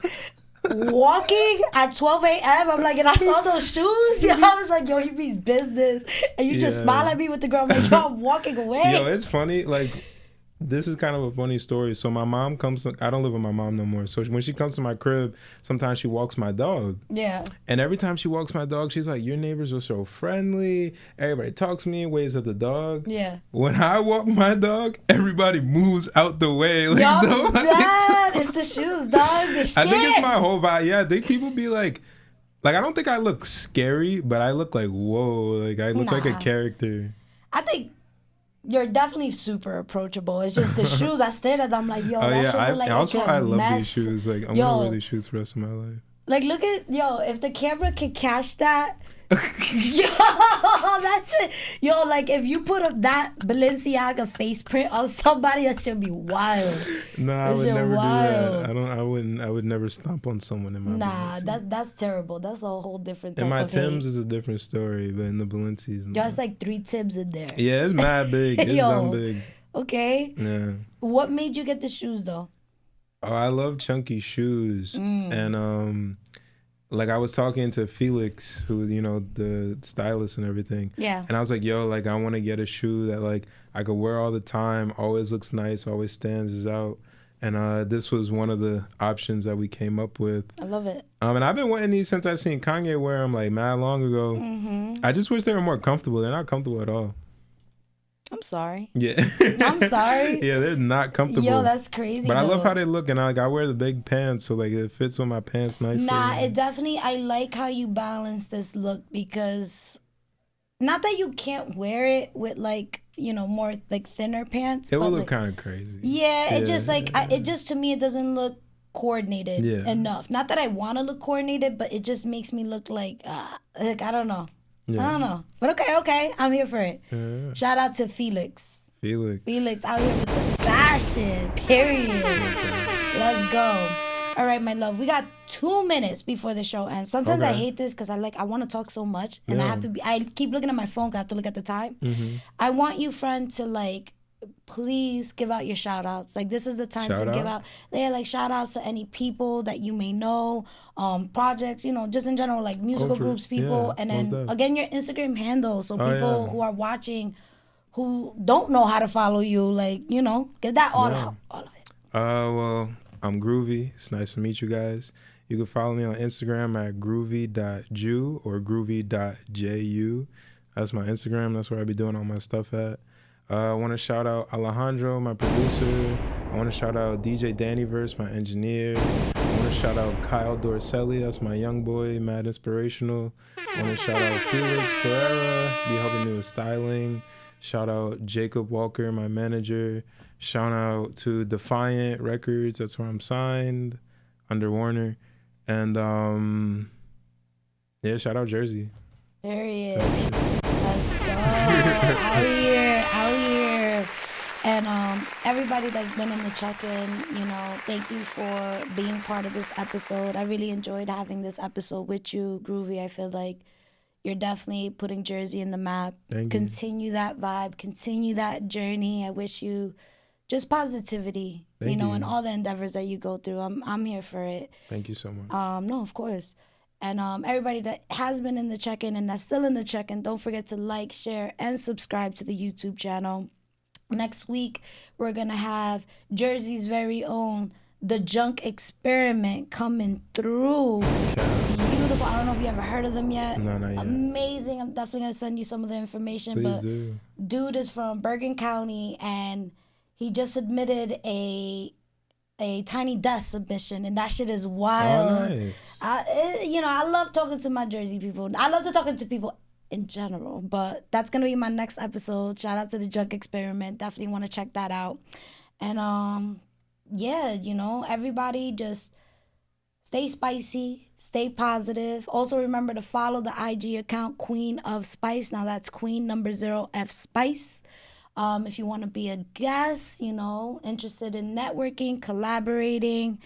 walking at 12 a.m., I'm like, and I saw those shoes, yo, I was like, yo, he means business. And you just smile at me with the girl, I'm like, yo, I'm walking away. Yo, it's funny, like, this is kind of a funny story. So my mom I don't live with my mom no more. So when she comes to my crib, sometimes she walks my dog. Yeah. And every time she walks my dog, she's like, your neighbors are so friendly. Everybody talks to me, waves at the dog. Yeah. When I walk my dog, everybody moves out the way. Like, yo, Dad, it's the shoes, dog. They're scared. I think it's my whole vibe. Yeah, I think people be like, I don't think I look scary, but I look like, whoa, like I look like a character. I think you're definitely super approachable. It's just the shoes. I stared at them. I'm like, yo, that shit look like I love these shoes. Like, I'm gonna wear these shoes for the rest of my life. Like, look at, yo, if the camera can catch that, yo, that shit, yo, like, if you put up that Balenciaga face print on somebody, that should be wild. No, I would never do that. I would never stomp on someone in my that's terrible. That's a whole different type and my of Timbs hate. is a different story, but in the Balenci's, Yo, it's like 3 Timbs in there. Yeah, it's mad big. It's dumb big. Okay. Yeah. What made you get the shoes, though? Oh, I love chunky shoes. And like I was talking to Felix, who, you know, the stylist and everything. Yeah. And I was like, yo, like I want to get a shoe that like I could wear all the time, always looks nice, always stands out. And this was one of the options that we came up with. I love it. And I've been wanting these since I seen Kanye wear them like mad long ago. I just wish they were more comfortable. They're not comfortable at all. I'm sorry. Yeah. I'm sorry. Yeah, they're not comfortable. Yo, that's crazy. But I love how they look, and I wear the big pants, so like it fits with my pants nicely. Nah, it definitely, I like how you balance this look, because not that you can't wear it with like, you know, more like thinner pants. It would look like, kind of crazy. Yeah, it just like, it just, to me, it doesn't look coordinated enough. Not that I want to look coordinated, but it just makes me look like I don't know. Yeah. I don't know. But okay. I'm here for it. Yeah. Shout out to Felix. Felix out here with the fashion, period. Let's go. All right, my love. We got 2 minutes before the show ends. Sometimes I hate this because I want to talk so much. And I keep looking at my phone because I have to look at the time. I want you, friend, to like, please give out your shout outs. Like, this is the time to give out like shout outs to any people that you may know, projects, you know, just in general, like musical groups, people. And then again, your Instagram handle, so people who are watching who don't know how to follow you, like, you know, get that all out, all of it. Well, I'm Groovy. It's nice to meet you guys. You can follow me on Instagram at groovy.ju or groovy.ju. That's my Instagram. That's where I be doing all my stuff at. I want to shout out Alejandro, my producer. I want to shout out DJ Dannyverse, my engineer. I want to shout out Kyle Dorselli. That's my young boy, mad inspirational. I want to shout out Felix Pereira, be helping me with styling. Shout out Jacob Walker, my manager. Shout out to Defiant Records. That's where I'm signed, under Warner. And shout out Jersey. Period. Let's go. out here. And everybody that's been in the check-in, you know, thank you for being part of this episode. I really enjoyed having this episode with you, Groovy. I feel like you're definitely putting Jersey in the map. Continue that vibe. Continue that journey. I wish you just positivity, you know, and all the endeavors that you go through. I'm here for it. Thank you so much. No, of course. And everybody that has been in the check-in and that's still in the check-in, don't forget to like, share, and subscribe to the YouTube channel. Next week, we're going to have Jersey's very own The Junk Experiment coming through. Beautiful. I don't know if you ever heard of them yet. No, not yet. Amazing. I'm definitely going to send you some of the information. Please do. Dude is from Bergen County, and he just submitted a Tiny Desk submission, and that shit is wild. Oh, nice. I love talking to my Jersey people. I love talking to people in general, but that's gonna be my next episode. Shout out to the Junk Experiment. Definitely want to check that out. And everybody just Stay spicy, stay positive. Also remember to follow the IG account Queen of Spice. Now that's Queen number 0 F Spice. If you want to be a guest, you know, interested in networking, collaborating.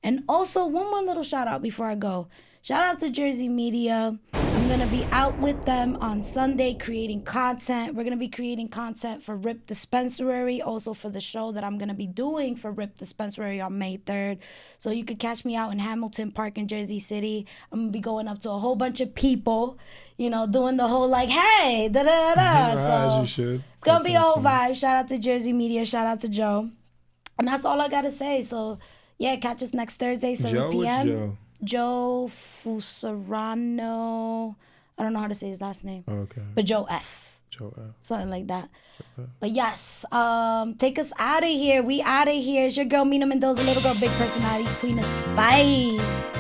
And also, one more little shout out before I go. Shout out to Jersey Media. I'm going to be out with them on Sunday creating content. We're going to be creating content for Rip Dispensary, also for the show that I'm going to be doing for Rip Dispensary on May 3rd. So you could catch me out in Hamilton Park in Jersey City. I'm going to be going up to a whole bunch of people, you know, doing the whole like, hey, da-da-da. So As you should. it's going to be a whole vibe. Shout out to Jersey Media. Shout out to Joe. And that's all I got to say. So, yeah, catch us next Thursday, 7 p.m. Joe Fusarano. I don't know how to say his last name. Okay. But Joe F. Joe F. Something like that. But yes, take us out of here. We out of here. It's your girl, Mina Mendoza, little girl, big personality, Queen of Spice.